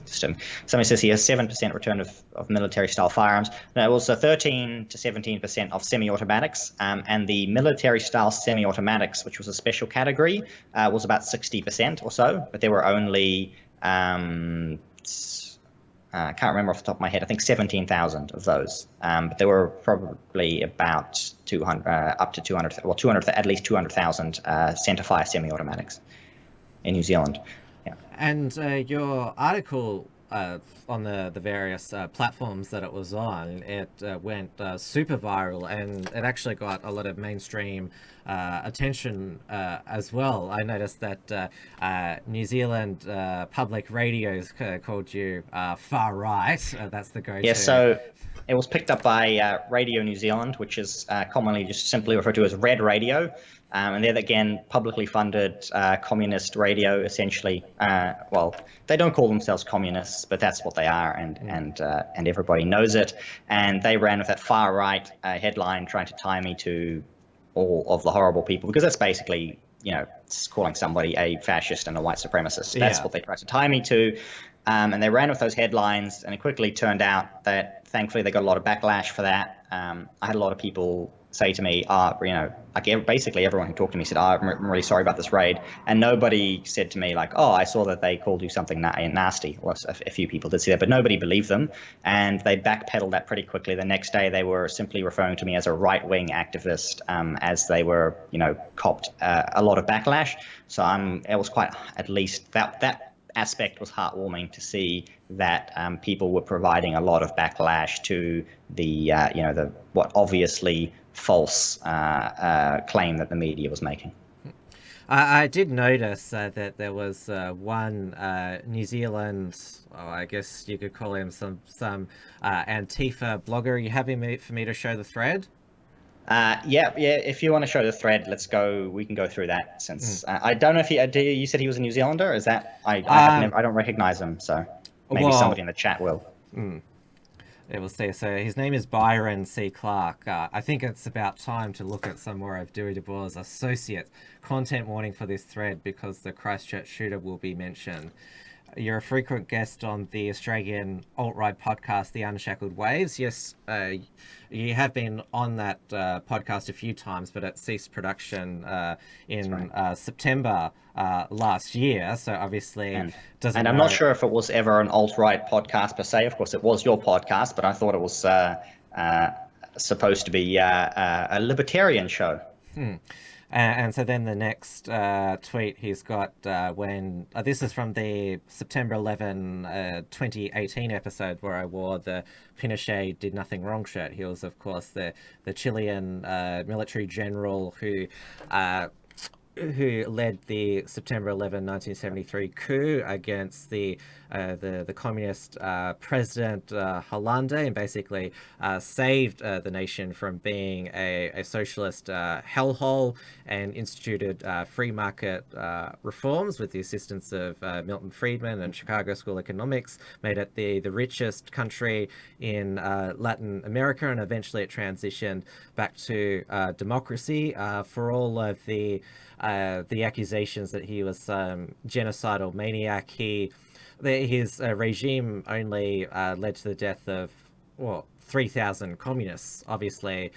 Somebody says here 7% return of military-style firearms. No, it was 13 to 17% of semi-automatics, and the military-style semi-automatics, which was a special category, was about 60% or so. But there were only, I can't remember off the top of my head, I think 17,000 of those. But there were probably about 200, up to 200, well, 200, at least 200,000 centerfire semi-automatics in New Zealand. Yeah. And your article on the various platforms that it was on, it went super viral, and it actually got a lot of mainstream attention as well. I noticed that New Zealand public radios called you far right. That's the go-to. Yeah, so it was picked up by Radio New Zealand, which is commonly just simply referred to as Red Radio. And they're, again, publicly funded communist radio, essentially. Well, they don't call themselves communists, but that's what they are, and everybody knows it. And they ran with that far-right headline, trying to tie me to all of the horrible people, because that's basically, it's calling somebody a fascist and a white supremacist. That's what they tried to tie me to. And they ran with those headlines, and it quickly turned out that, thankfully, they got a lot of backlash for that. I had a lot of people say to me, like basically everyone who talked to me said, I'm really sorry about this raid. And nobody said to me like, I saw that they called you something nasty. Well, a few people did say that, but nobody believed them. And they backpedaled that pretty quickly. The next day, they were simply referring to me as a right-wing activist, as they were, copped a lot of backlash. So it was quite, at least that aspect was heartwarming to see that people were providing a lot of backlash to the, what obviously false claim that the media was making. I did notice that there was one New Zealand, I guess you could call him some Antifa blogger. Are you happy for me to show the thread? Yeah. If you want to show the thread, let's go. We can go through that. Since I don't know if you said he was a New Zealander. Is that I don't recognize him, so maybe somebody in the chat will. It will say, so his name is Byron C. Clark. I think it's about time to look at some more of Dieuwe Dubois' associate. Content warning for this thread because the Christchurch shooter will be mentioned. You're a frequent guest on the Australian alt-right podcast, The Unshackled Waves. Yes, you have been on that podcast a few times, but it ceased production in September last year. So obviously, and I'm not sure if it was ever an alt-right podcast per se. Of course, it was your podcast, but I thought it was supposed to be a libertarian show. And so then the next tweet he's got when this is from the September 11, 2018 episode where I wore the Pinochet did nothing wrong shirt. He was, of course, the Chilean military general who led the September 11, 1973 coup against the communist president Hollande, and basically saved the nation from being a socialist hellhole, and instituted free market reforms with the assistance of Milton Friedman and Chicago School of Economics, made it the richest country in Latin America, and eventually it transitioned back to democracy. For all of the accusations that he was some genocidal maniac, his regime only led to the death of 3,000 communists. Obviously,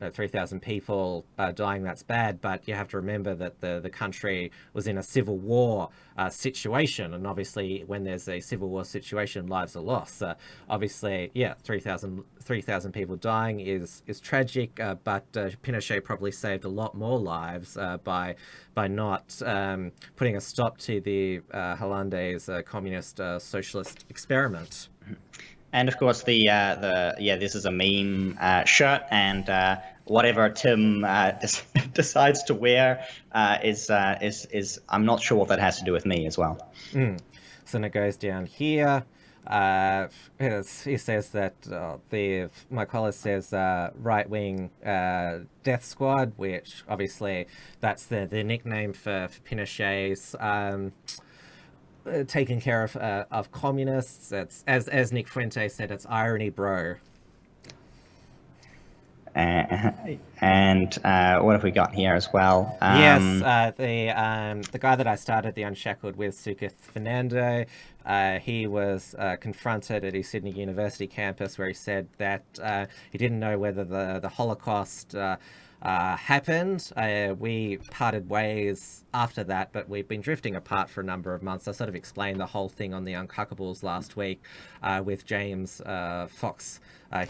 3,000 people dying, that's bad, but you have to remember that the country was in a civil war situation, and obviously when there's a civil war situation, lives are lost. Obviously, 3,000 people dying is tragic, but Pinochet probably saved a lot more lives by not putting a stop to the Hollande's communist socialist experiment. And of course, this is a meme shirt, and whatever Tim decides to wear is I'm not sure what that has to do with me as well. So then it goes down here. He says that my collar says right-wing death squad, which obviously that's the nickname for Pinochet's taking care of communists. It's as Nick Fuente said, it's irony, bro. And what have we got here as well? The guy that I started the Unshackled with, Sukith Fernando, he was confronted at his Sydney University campus, where he said that he didn't know whether the Holocaust happened. We parted ways after that, but we've been drifting apart for a number of months. I sort of explained the whole thing on the Uncockables last week with James Fox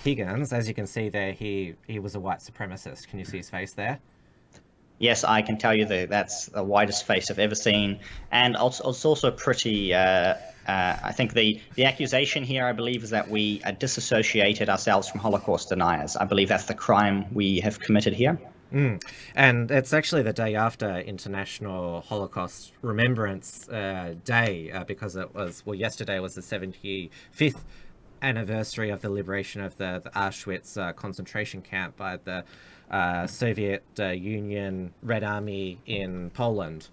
Higgins. As you can see there, he was a white supremacist. Can you see his face there? Yes, I can tell you that's the whitest face I've ever seen, and it's also pretty. I think the accusation here, I believe, is that we disassociated ourselves from Holocaust deniers. I believe that's the crime we have committed here. And it's actually the day after International Holocaust Remembrance Day, because it was, yesterday was the 75th anniversary of the liberation of the Auschwitz concentration camp by the Soviet Union Red Army in Poland.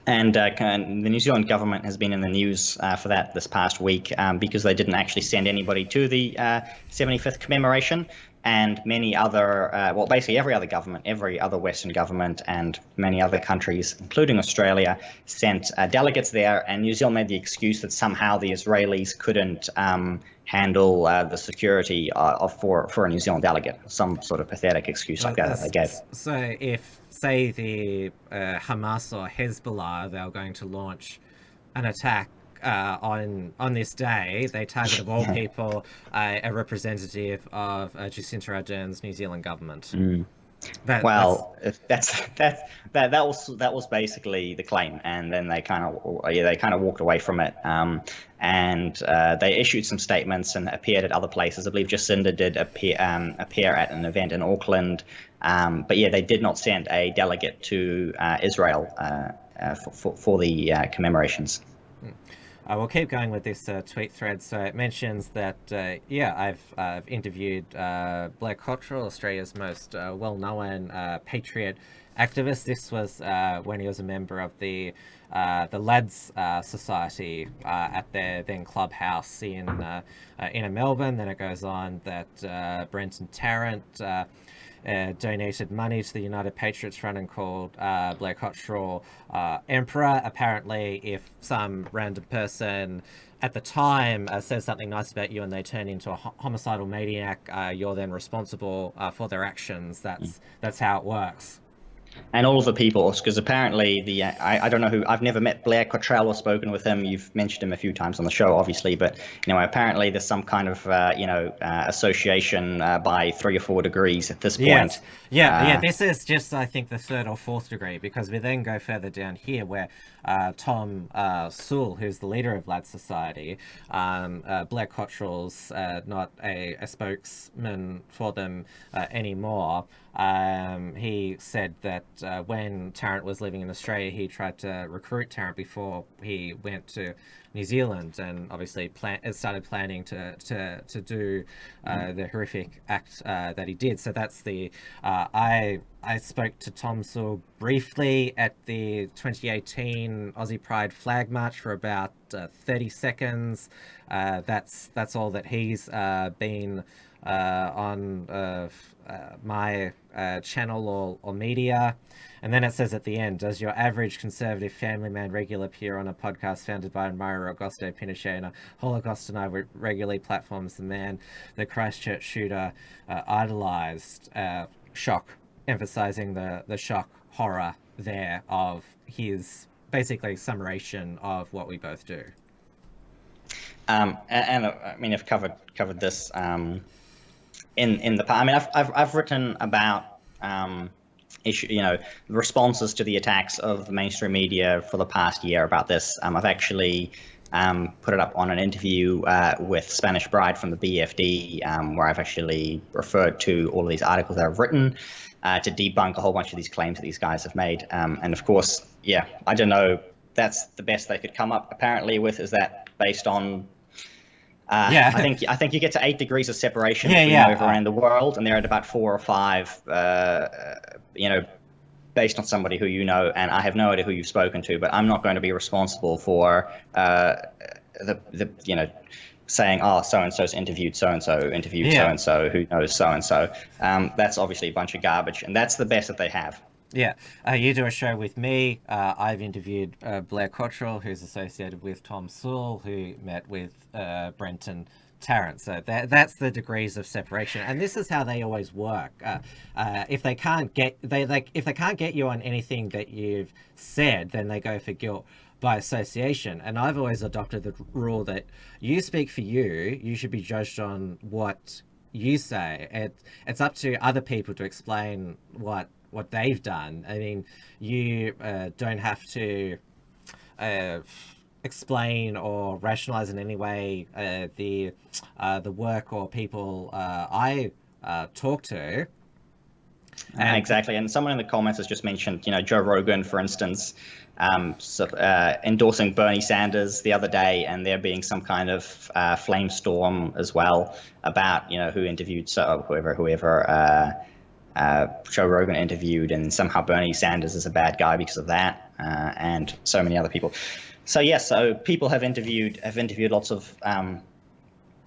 And the New Zealand government has been in the news for that this past week because they didn't actually send anybody to the 75th commemoration. And many other, basically every other government, every other Western government and many other countries, including Australia, sent delegates there. And New Zealand made the excuse that somehow the Israelis couldn't handle the security for a New Zealand delegate. Some sort of pathetic excuse like that they gave. So if, say, the Hamas or Hezbollah, they're going to launch an attack on this day, they target of all people a representative of Jacinda Ardern's New Zealand government. That was basically the claim, and then they kind of walked away from it, and they issued some statements and appeared at other places. I believe Jacinda did appear at an event in Auckland, but they did not send a delegate to Israel for the commemorations. We'll keep going with this tweet thread. So it mentions that, I've interviewed Blair Cottrell, Australia's most well-known patriot activist. This was when he was a member of the Lads Society at their then clubhouse in Melbourne. Then it goes on that Brenton Tarrant donated money to the United Patriots Front and called Blair Cottrell Emperor. Apparently, if some random person at the time says something nice about you and they turn into a homicidal maniac, you're then responsible for their actions. That's how it works. And all of the people, because apparently I don't know who, I've never met Blair Cottrell or spoken with him. You've mentioned him a few times on the show, obviously, but anyway, apparently there's some kind of association by 3 or 4 degrees at this point. Yes. Yeah. This is just, I think, the 3rd or 4th degree, because we then go further down here where Tom Sewell, who's the leader of Lad Society, Blair Cottrell's not a spokesman for them anymore. He said that when Tarrant was living in Australia, he tried to recruit Tarrant before he went to New Zealand, and obviously started planning to do the horrific act that he did. So that's the I spoke to Tom Sewell briefly at the 2018 Aussie Pride Flag March for about 30 seconds. That's all that he's been on my channel or media. And then it says at the end, does your average conservative family man regularly appear on a podcast founded by Mario Augusto Pinochet and a Holocaust denier regularly platforms the man the Christchurch shooter idolized? Shock, emphasizing the shock horror there of his basically summation of what we both do. And I mean, I've covered this in the past. I mean, I've written about responses to the attacks of the mainstream media for the past year about this. I've actually put it up on an interview with Spanish Bride from the BFD, where I've actually referred to all of these articles that I've written to debunk a whole bunch of these claims that these guys have made. And of course, yeah, I don't know. That's the best they could come up apparently with, is that based on I think you get to 8 degrees of separation around the world, and they're at about 4 or 5, based on somebody who you know, and I have no idea who you've spoken to, but I'm not going to be responsible for saying, oh, so-and-so's interviewed so-and-so, so-and-so, who knows so-and-so. That's obviously a bunch of garbage, and that's the best that they have. Yeah, you do a show with me. I've interviewed Blair Cottrell, who's associated with Tom Sewell, who met with Brenton Tarrant. So that's the degrees of separation, and this is how they always work. If they can't get you on anything that you've said, then they go for guilt by association. And I've always adopted the rule that you speak for you. You should be judged on what you say. It's up to other people to explain what they've done. I mean, you don't have to explain or rationalize in any way the work or people I talk to. Exactly, and someone in the comments has just mentioned, Joe Rogan, for instance, endorsing Bernie Sanders the other day, and there being some kind of flame storm as well about who interviewed whoever Joe Rogan interviewed, and somehow Bernie Sanders is a bad guy because of that, and so many other people. So yes, so people have interviewed lots of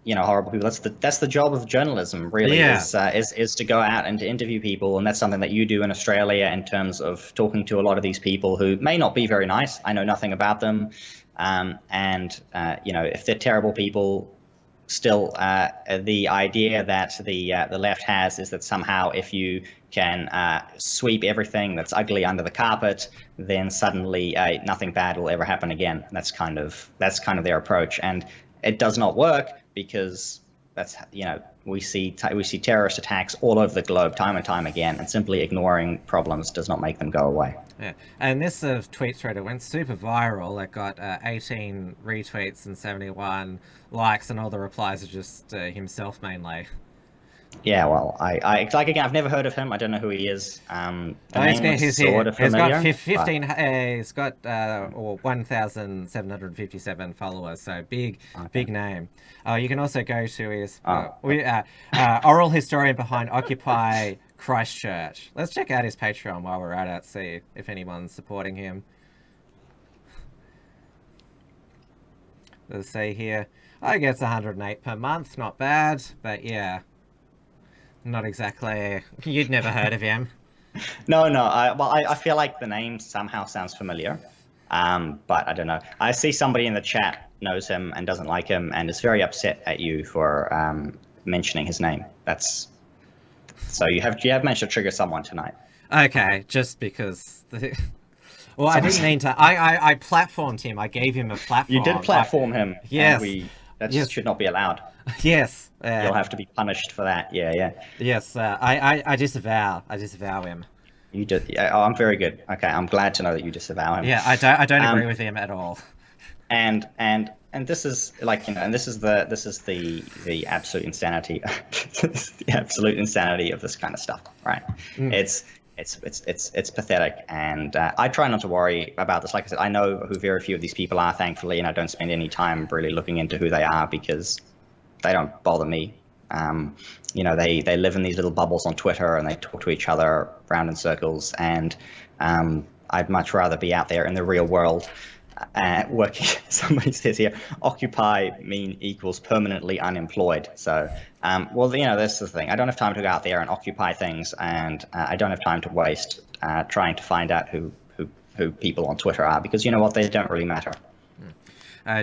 horrible people. That's the job of journalism, really, is to go out and to interview people, and that's something that you do in Australia in terms of talking to a lot of these people who may not be very nice. I know nothing about them, and if they're terrible people. Still, the idea that the left has is that somehow if you can sweep everything that's ugly under the carpet, then suddenly nothing bad will ever happen again. That's kind of their approach, and it does not work, because that's we see terrorist attacks all over the globe time and time again, and simply ignoring problems does not make them go away. Yeah, and this tweet thread, it went super viral. It got 18 retweets and 71 likes, and all the replies are just himself mainly. Yeah, well, I like, again, I've never heard of him. I don't know who he is. He's got 1,757 followers, so big name. You can also go to his oral historian behind Occupy Christchurch. Let's check out his Patreon while we're at it, see if anyone's supporting him. Let's see here. I guess 108 per month, not bad, but yeah. Not exactly. You'd never heard of him. No. I feel like the name somehow sounds familiar, but I don't know. I see somebody in the chat knows him and doesn't like him and is very upset at you for mentioning his name. So you have managed to trigger someone tonight. Okay, just because. Well, I didn't mean to. I platformed him. I gave him a platform. You did platform him, Yes. and that Yes. should not be allowed. Yes. You'll have to be punished for that. Yeah. Yes. I disavow. I disavow him. You did. Yeah, oh, I'm very good. Okay, I'm glad to know that you disavow him. Yeah, I don't agree with him at all. And this is like, and this is the absolute insanity, the absolute insanity of this kind of stuff, right? It's pathetic, and I try not to worry about this. Like I said, I know who very few of these people are, thankfully, and I don't spend any time really looking into who they are because they don't bother me. They live in these little bubbles on Twitter and they talk to each other round in circles, and I'd much rather be out there in the real world working. Somebody says here, occupy equals permanently unemployed. So, that's the thing. I don't have time to go out there and occupy things, and I don't have time to waste trying to find out who people on Twitter are, because you know what, they don't really matter.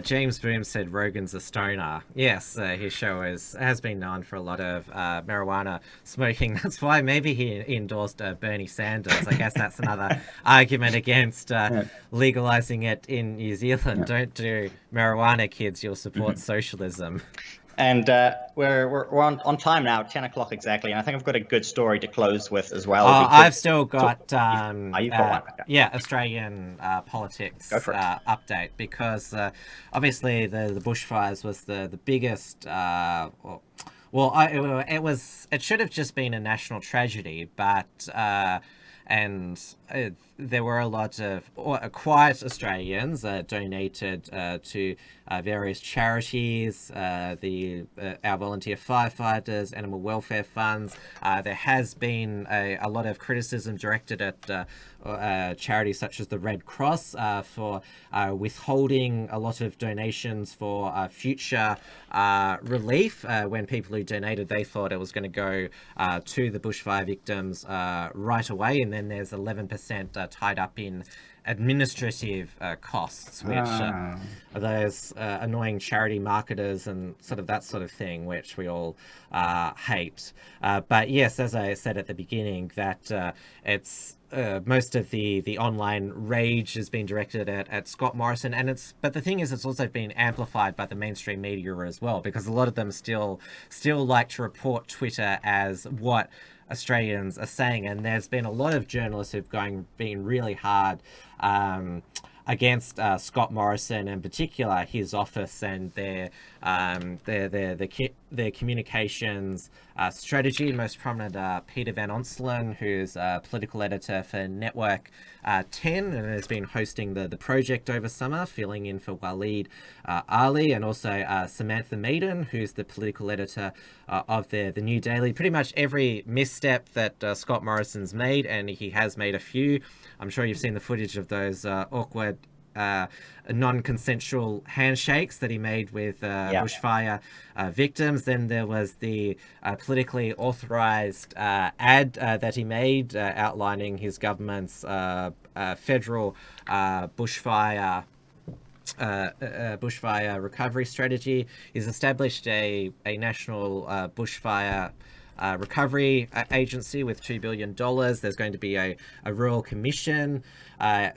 James Boom said Rogan's a stoner. Yes, his show has been known for a lot of marijuana smoking. That's why maybe he endorsed Bernie Sanders. I guess that's another argument against legalizing it in New Zealand. Don't do marijuana, kids. You'll support socialism. And we're on time now, 10 o'clock exactly, and I think I've got a good story to close with as well. I've still got you've got one. Okay. Australian politics update, because obviously the bushfires was the biggest. It should have just been a national tragedy, but there were a lot of quiet Australians donated to various charities, our volunteer firefighters, animal welfare funds. There has been a lot of criticism directed at charities such as the Red Cross for withholding a lot of donations for future relief. When people who donated, they thought it was going to go to the bushfire victims right away, and then there's 11% tied up in administrative costs, which are those annoying charity marketers and sort of that sort of thing, which we all hate. But yes, as I said at the beginning, that it's most of the online rage has been directed at Scott Morrison, but the thing is, it's also been amplified by the mainstream media as well, because a lot of them still like to report Twitter as what Australians are saying, and there's been a lot of journalists who've been really hard against Scott Morrison, in particular his office and their communications strategy. Most prominent, Peter Van Onselen, who's a political editor for Network 10 and has been hosting the project over summer, filling in for Waleed Ali, and also Samantha Meaden, who's the political editor of the New Daily. Pretty much every misstep that Scott Morrison's made, and he has made a few. I'm sure you've seen the footage of those awkward non-consensual handshakes that he made with bushfire victims. Then there was the politically authorized ad that he made outlining his government's federal bushfire recovery strategy. He's established a national bushfire recovery agency with $2 billion. There's going to be a royal commission.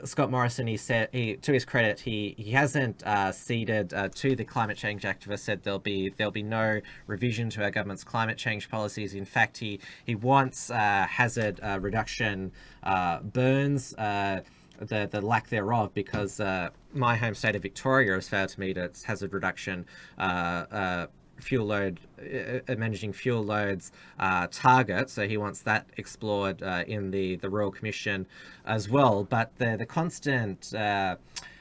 Scott Morrison, he said, to his credit, he hasn't ceded to the climate change activists. Said there'll be no revision to our government's climate change policies. In fact, he wants hazard reduction burns. The lack thereof, because my home state of Victoria has failed to meet its hazard reduction fuel load, managing fuel loads target. So he wants that explored in the Royal Commission as well. But the constant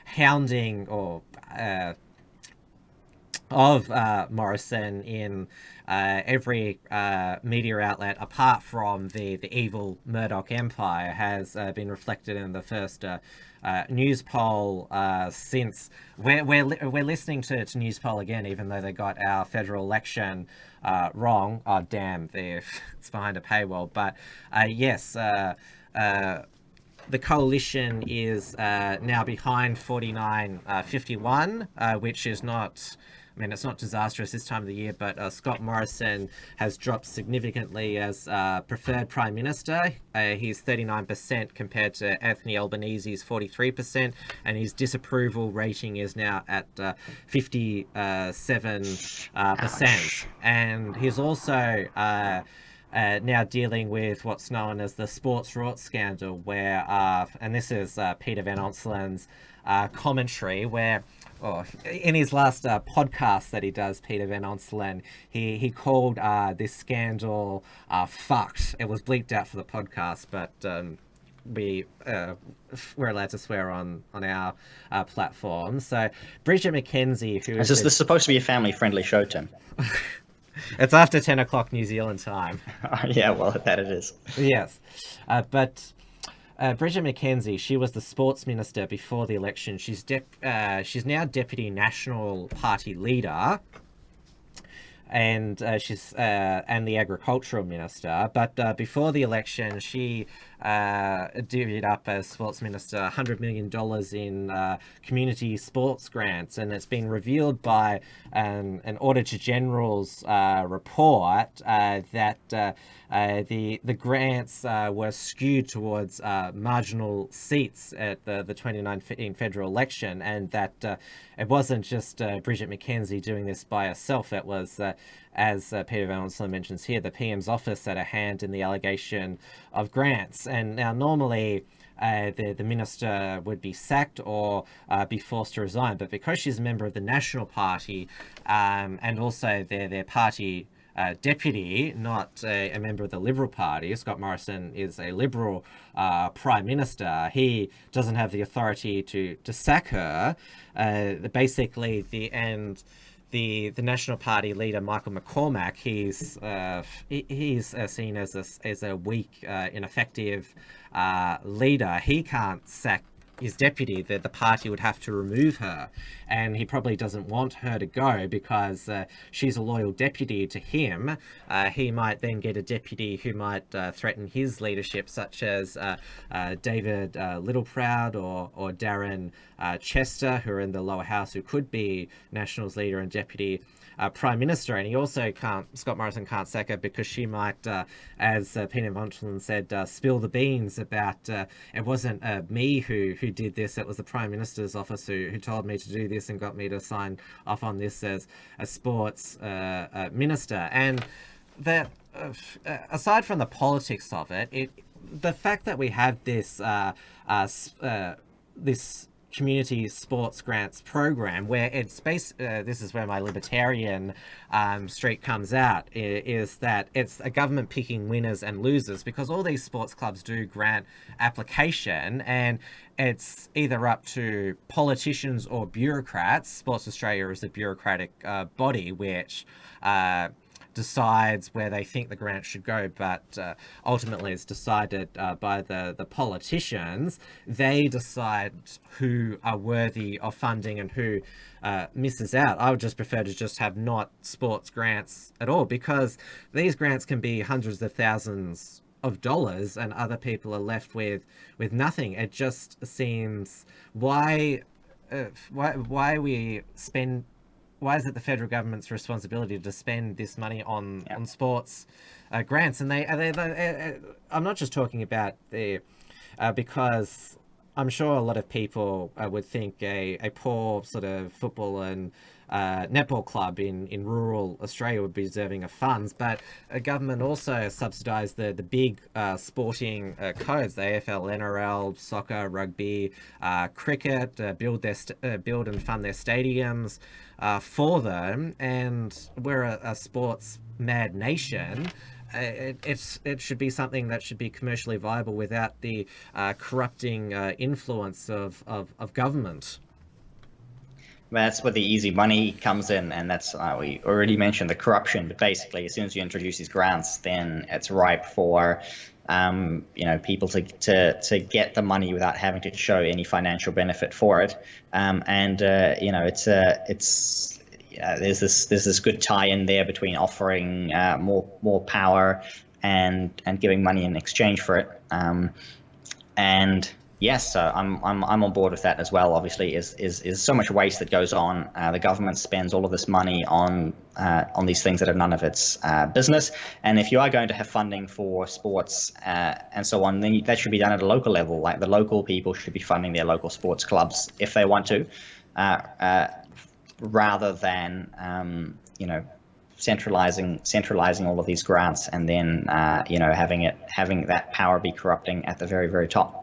hounding of Morrison in every media outlet apart from the evil Murdoch empire has been reflected in the first news poll since we're listening to Newspoll again, even though they got our federal election wrong. Oh damn, it's behind a paywall. But yes, the coalition is now behind 49-51, which is not I mean, it's not disastrous this time of the year, but Scott Morrison has dropped significantly as preferred Prime Minister. He's 39% compared to Anthony Albanese's 43%, and his disapproval rating is now at 57%. And he's also now dealing with what's known as the sports rot scandal, where, and this is Peter Van Onslen's commentary, where in his last podcast that he does, Peter Van Onselen, he called this scandal fucked. It was bleeped out for the podcast, but we're allowed to swear on our platform. So Bridget McKenzie, who this is supposed to be a family-friendly show, Tim. It's after 10 o'clock New Zealand time. Yeah, well, that it is. Yes, but Bridget McKenzie, she was the sports minister before the election. She's now deputy National Party leader, and she's and the agricultural minister. But before the election, she divvied up as sports minister $100 million in community sports grants, and it's been revealed by an Auditor General's report that the grants were skewed towards marginal seats at the 2019 federal election, and that it wasn't just Bridget McKenzie doing this by herself. It was, as Peter Van Onselen mentions here, the PM's office had a hand in the allegation of grants. And now normally the minister would be sacked or be forced to resign, but because she's a member of the National Party and also their party deputy, not a member of the Liberal Party. Scott Morrison is a Liberal Prime Minister. He doesn't have the authority to sack her. Basically, the National Party leader, Michael McCormack, he's seen as a weak, ineffective leader. He can't sack his deputy. The party would have to remove her, and he probably doesn't want her to go because she's a loyal deputy to him. He might then get a deputy who might threaten his leadership, such as David Littleproud or Darren Chester, who are in the lower house, who could be Nationals leader and deputy Prime Minister. And he also Scott Morrison can't sack her because she might, as Peter Van Onselen said, spill the beans about it wasn't me who did this, it was the Prime Minister's office who told me to do this and got me to sign off on this as a sports minister. And that, aside from the politics of it, the fact that we have this this community sports grants program where it's this is where my libertarian streak comes out, is that it's a government picking winners and losers, because all these sports clubs do grant application and it's either up to politicians or bureaucrats. Sports Australia is a bureaucratic body which decides where they think the grant should go, but ultimately it's decided by the politicians. They decide who are worthy of funding and who misses out. I would just prefer to just have not sports grants at all, because these grants can be hundreds of thousands of dollars and other people are left with nothing. It just seems why is it the federal government's responsibility to spend this money on sports grants? And I'm not just talking about because I'm sure a lot of people would think a poor sort of football and netball club in rural Australia would be deserving of funds, but a government also subsidised the big sporting codes, the AFL, NRL, soccer, rugby, cricket, build and fund their stadiums for them. And we're a sports mad nation. It should be something that should be commercially viable without the corrupting influence of government. That's where the easy money comes in, and that's we already mentioned the corruption. But basically, as soon as you introduce these grants, then it's ripe for people to get the money without having to show any financial benefit for it. There's this good tie in there between offering more power and giving money in exchange for it. And Yes, so I'm on board with that as well. Obviously, is so much waste that goes on. The government spends all of this money on these things that have none of its business. And if you are going to have funding for sports and so on, then that should be done at a local level. Like the local people should be funding their local sports clubs if they want to, rather than centralizing all of these grants and then having that power be corrupting at the very, very top.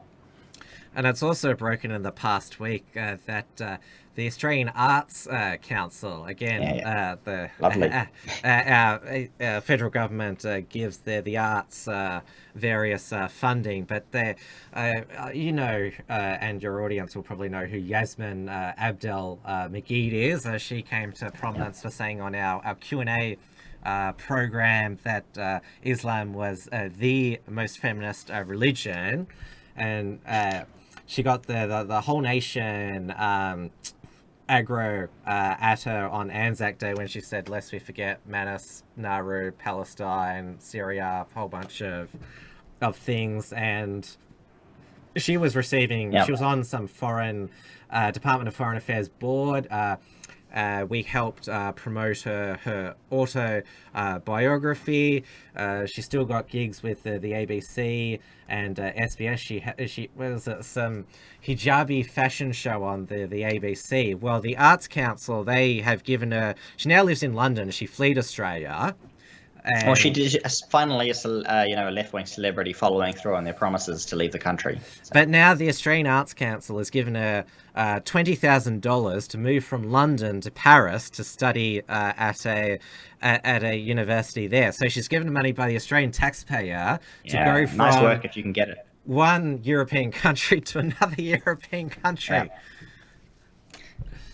And it's also broken in the past week that the Australian Arts Council, again, the Lovely. federal government gives the arts various funding, but they, and your audience will probably know who Yasmin Abdel Magid is. She came to prominence for saying on our Q&A program that Islam was the most feminist religion, and she got the whole nation aggro at her on Anzac Day when she said, lest we forget Manus, Nauru, Palestine, Syria, a whole bunch of things. And she was receiving, she was on some foreign Department of Foreign Affairs board. We helped promote her autobiography. She still got gigs with the ABC and SBS. She was some hijabi fashion show on the ABC. Well, the Arts Council, they have given her. She now lives in London. She fled Australia. Well, she did finally a left-wing celebrity following through on their promises to leave the country. So. But now the Australian Arts Council has given her $20,000 to move from London to Paris to study at a university there. So she's given money by the Australian taxpayer to go from nice work if you can get it. One European country to another European country.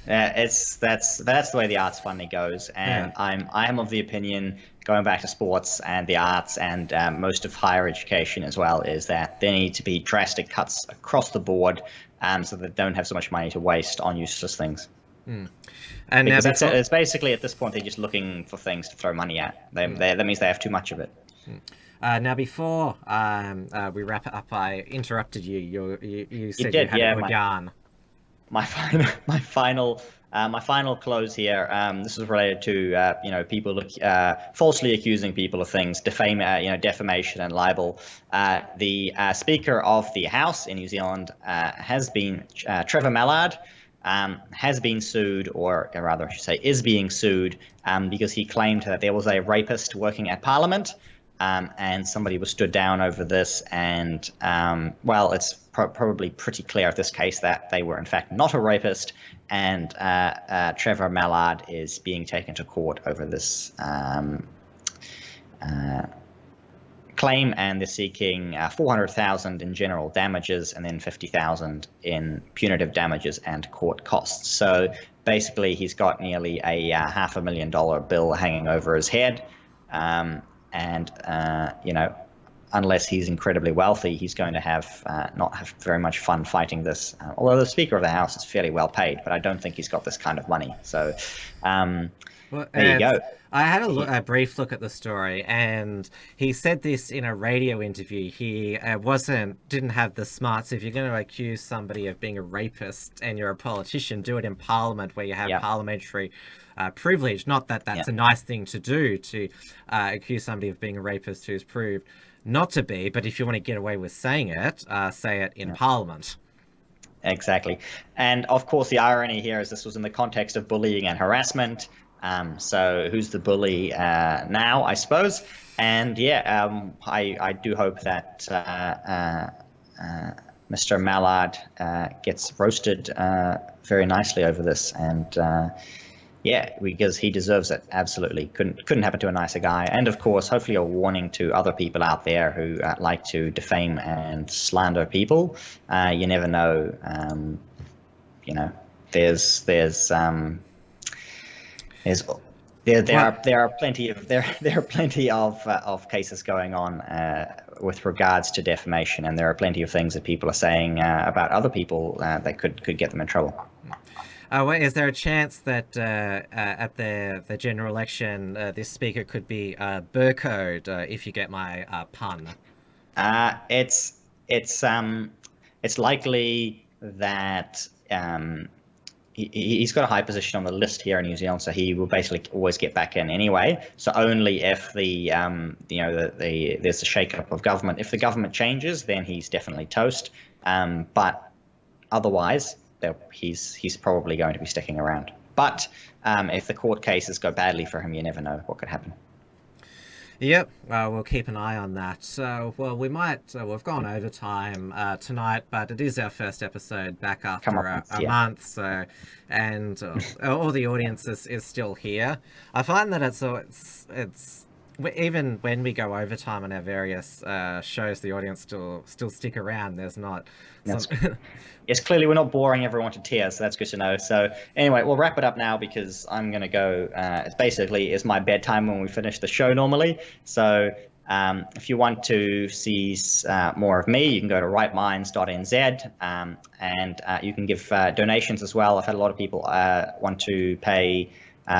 That's the way the arts funding goes, and I am of the opinion, going back to sports and the arts and most of higher education as well, is that there need to be drastic cuts across the board, so that they don't have so much money to waste on useless things. And because it's basically at this point they're just looking for things to throw money at. That means they have too much of it. Now, before we wrap it up, I interrupted you. You said you had a good yarn. My final close here. This is related to people falsely accusing people of things, defamation and libel. The Speaker of the House in New Zealand has been Trevor Mallard. Has been sued, or rather I should say is being sued, because he claimed that there was a rapist working at Parliament. And somebody was stood down over this, and it's probably pretty clear in this case that they were in fact not a rapist, and Trevor Mallard is being taken to court over this claim, and they're seeking $400,000 in general damages and then $50,000 in punitive damages and court costs. So basically he's got nearly a $500,000 bill hanging over his head. And unless he's incredibly wealthy, he's going to not have very much fun fighting this. Although the Speaker of the House is fairly well paid, but I don't think he's got this kind of money. So there you go. I had a brief look at the story, and he said this in a radio interview. He didn't have the smarts. If you're going to accuse somebody of being a rapist and you're a politician, do it in Parliament where you have parliamentary privilege. Not that that's a nice thing to do, to accuse somebody of being a rapist who's proved not to be, but if you want to get away with saying it, say it in Parliament. Exactly. And of course the irony here is this was in the context of bullying and harassment. So who's the bully now, I suppose? And I do hope that Mr. Mallard gets roasted very nicely over this, and because he deserves it. Absolutely, couldn't happen to a nicer guy. And of course, hopefully a warning to other people out there who like to defame and slander people. You never know. There are plenty of cases going on with regards to defamation, and there are plenty of things that people are saying about other people that could get them in trouble. Is there a chance that at the general election this speaker could be Burkoed, if you get my pun? It's it's likely that he's got a high position on the list here in New Zealand, so he will basically always get back in anyway. So only if there's a shake-up of government. If the government changes, then he's definitely toast. But otherwise, he's probably going to be sticking around. But if the court cases go badly for him, you never know what could happen. Yep, we'll keep an eye on that. So, well, we might, we've gone overtime tonight, but it is our first episode back after a month, so, and all the audience is still here. I find that it's even when we go overtime on our various shows, the audience still stick around. There's not Yes, clearly we're not boring everyone to tears, so that's good to know. So anyway, we'll wrap it up now because I'm going to go. It's my bedtime when we finish the show normally. So if you want to see more of me, you can go to rightminds.nz and you can give donations as well. I've had a lot of people want to pay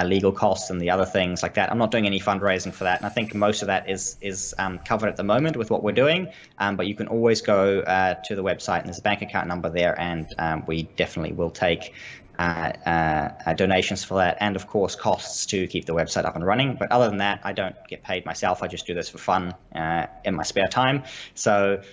legal costs and the other things like that. I'm not doing any fundraising for that, and I think most of that is covered at the moment with what we're doing. But you can always go to the website, and there's a bank account number there, and we definitely will take donations for that, and of course costs to keep the website up and running. But other than that, I don't get paid myself. I just do this for fun in my spare time. So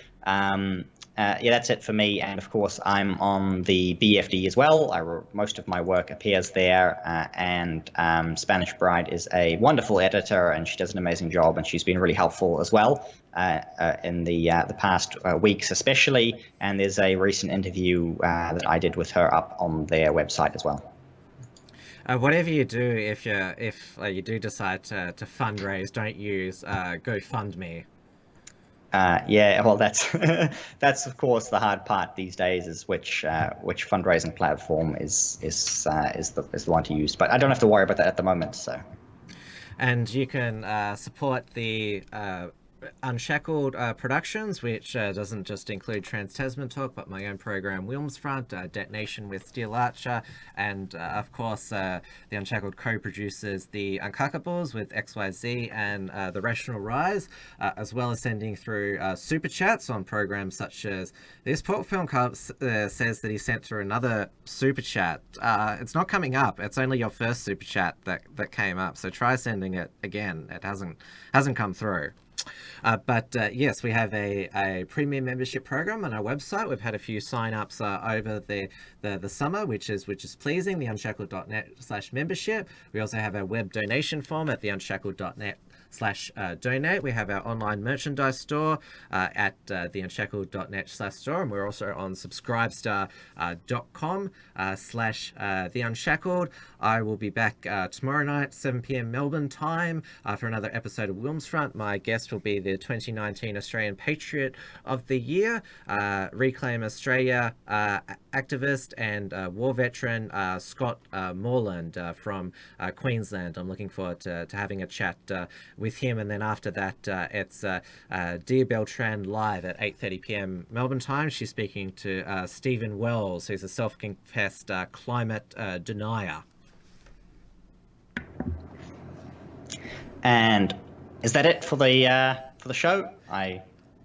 that's it for me. And of course, I'm on the BFD as well. Most of my work appears there. And Spanish Bride is a wonderful editor, and she does an amazing job. And she's been really helpful as well in the past weeks, especially. And there's a recent interview that I did with her up on their website as well. Whatever you do, if you do decide to fundraise, don't use GoFundMe. Well, that's of course the hard part these days, is which fundraising platform is the one to use. But I don't have to worry about that at the moment. So, and you can support the Unshackled Productions, which doesn't just include Trans Tasman Talk, but my own program Wilms Front, Detonation with Steel Archer, and of course the Unshackled co-producers the Uncackables with XYZ and the Rational Rise, as well as sending through super chats on programs such as this. Pork Film Club says that he sent through another super chat. It's not coming up. It's only your first super chat that came up, so try sending it again. It hasn't come through. But yes, we have a premium membership program on our website. We've had a few sign-ups over the summer, which is pleasing. The unshackled.net/membership. We also have our web donation form at the unshackled.net/donate. We have our online merchandise store at the unshackled.net/store, and we're also on subscribestar.com/the unshackled. I will be back tomorrow night, 7 p.m. Melbourne time, for another episode of Wilms Front. My guest will be the 2019 Australian Patriot of the Year, Reclaim Australia activist and war veteran Scott Morland from Queensland. I'm looking forward to having a chat with him, and then after that it's Dia Beltran live at 8:30 p.m. Melbourne time. She's speaking to Stephen Wells, who's a self-confessed climate denier. And is that it for the show?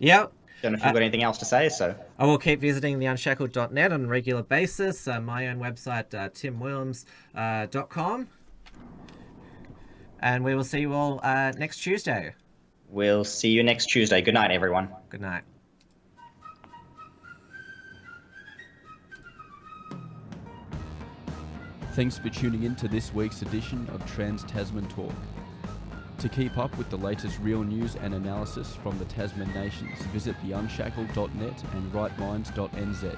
Yep. Don't know if you've got anything else to say, so. I will keep visiting the unshackled.net on a regular basis. My own website, timwilms.com. And we will see you all next Tuesday. We'll see you next Tuesday. Good night, everyone. Good night. Thanks for tuning in to this week's edition of Trans Tasman Talk. To keep up with the latest real news and analysis from the Tasman nations, visit theunshackled.net and rightminds.nz.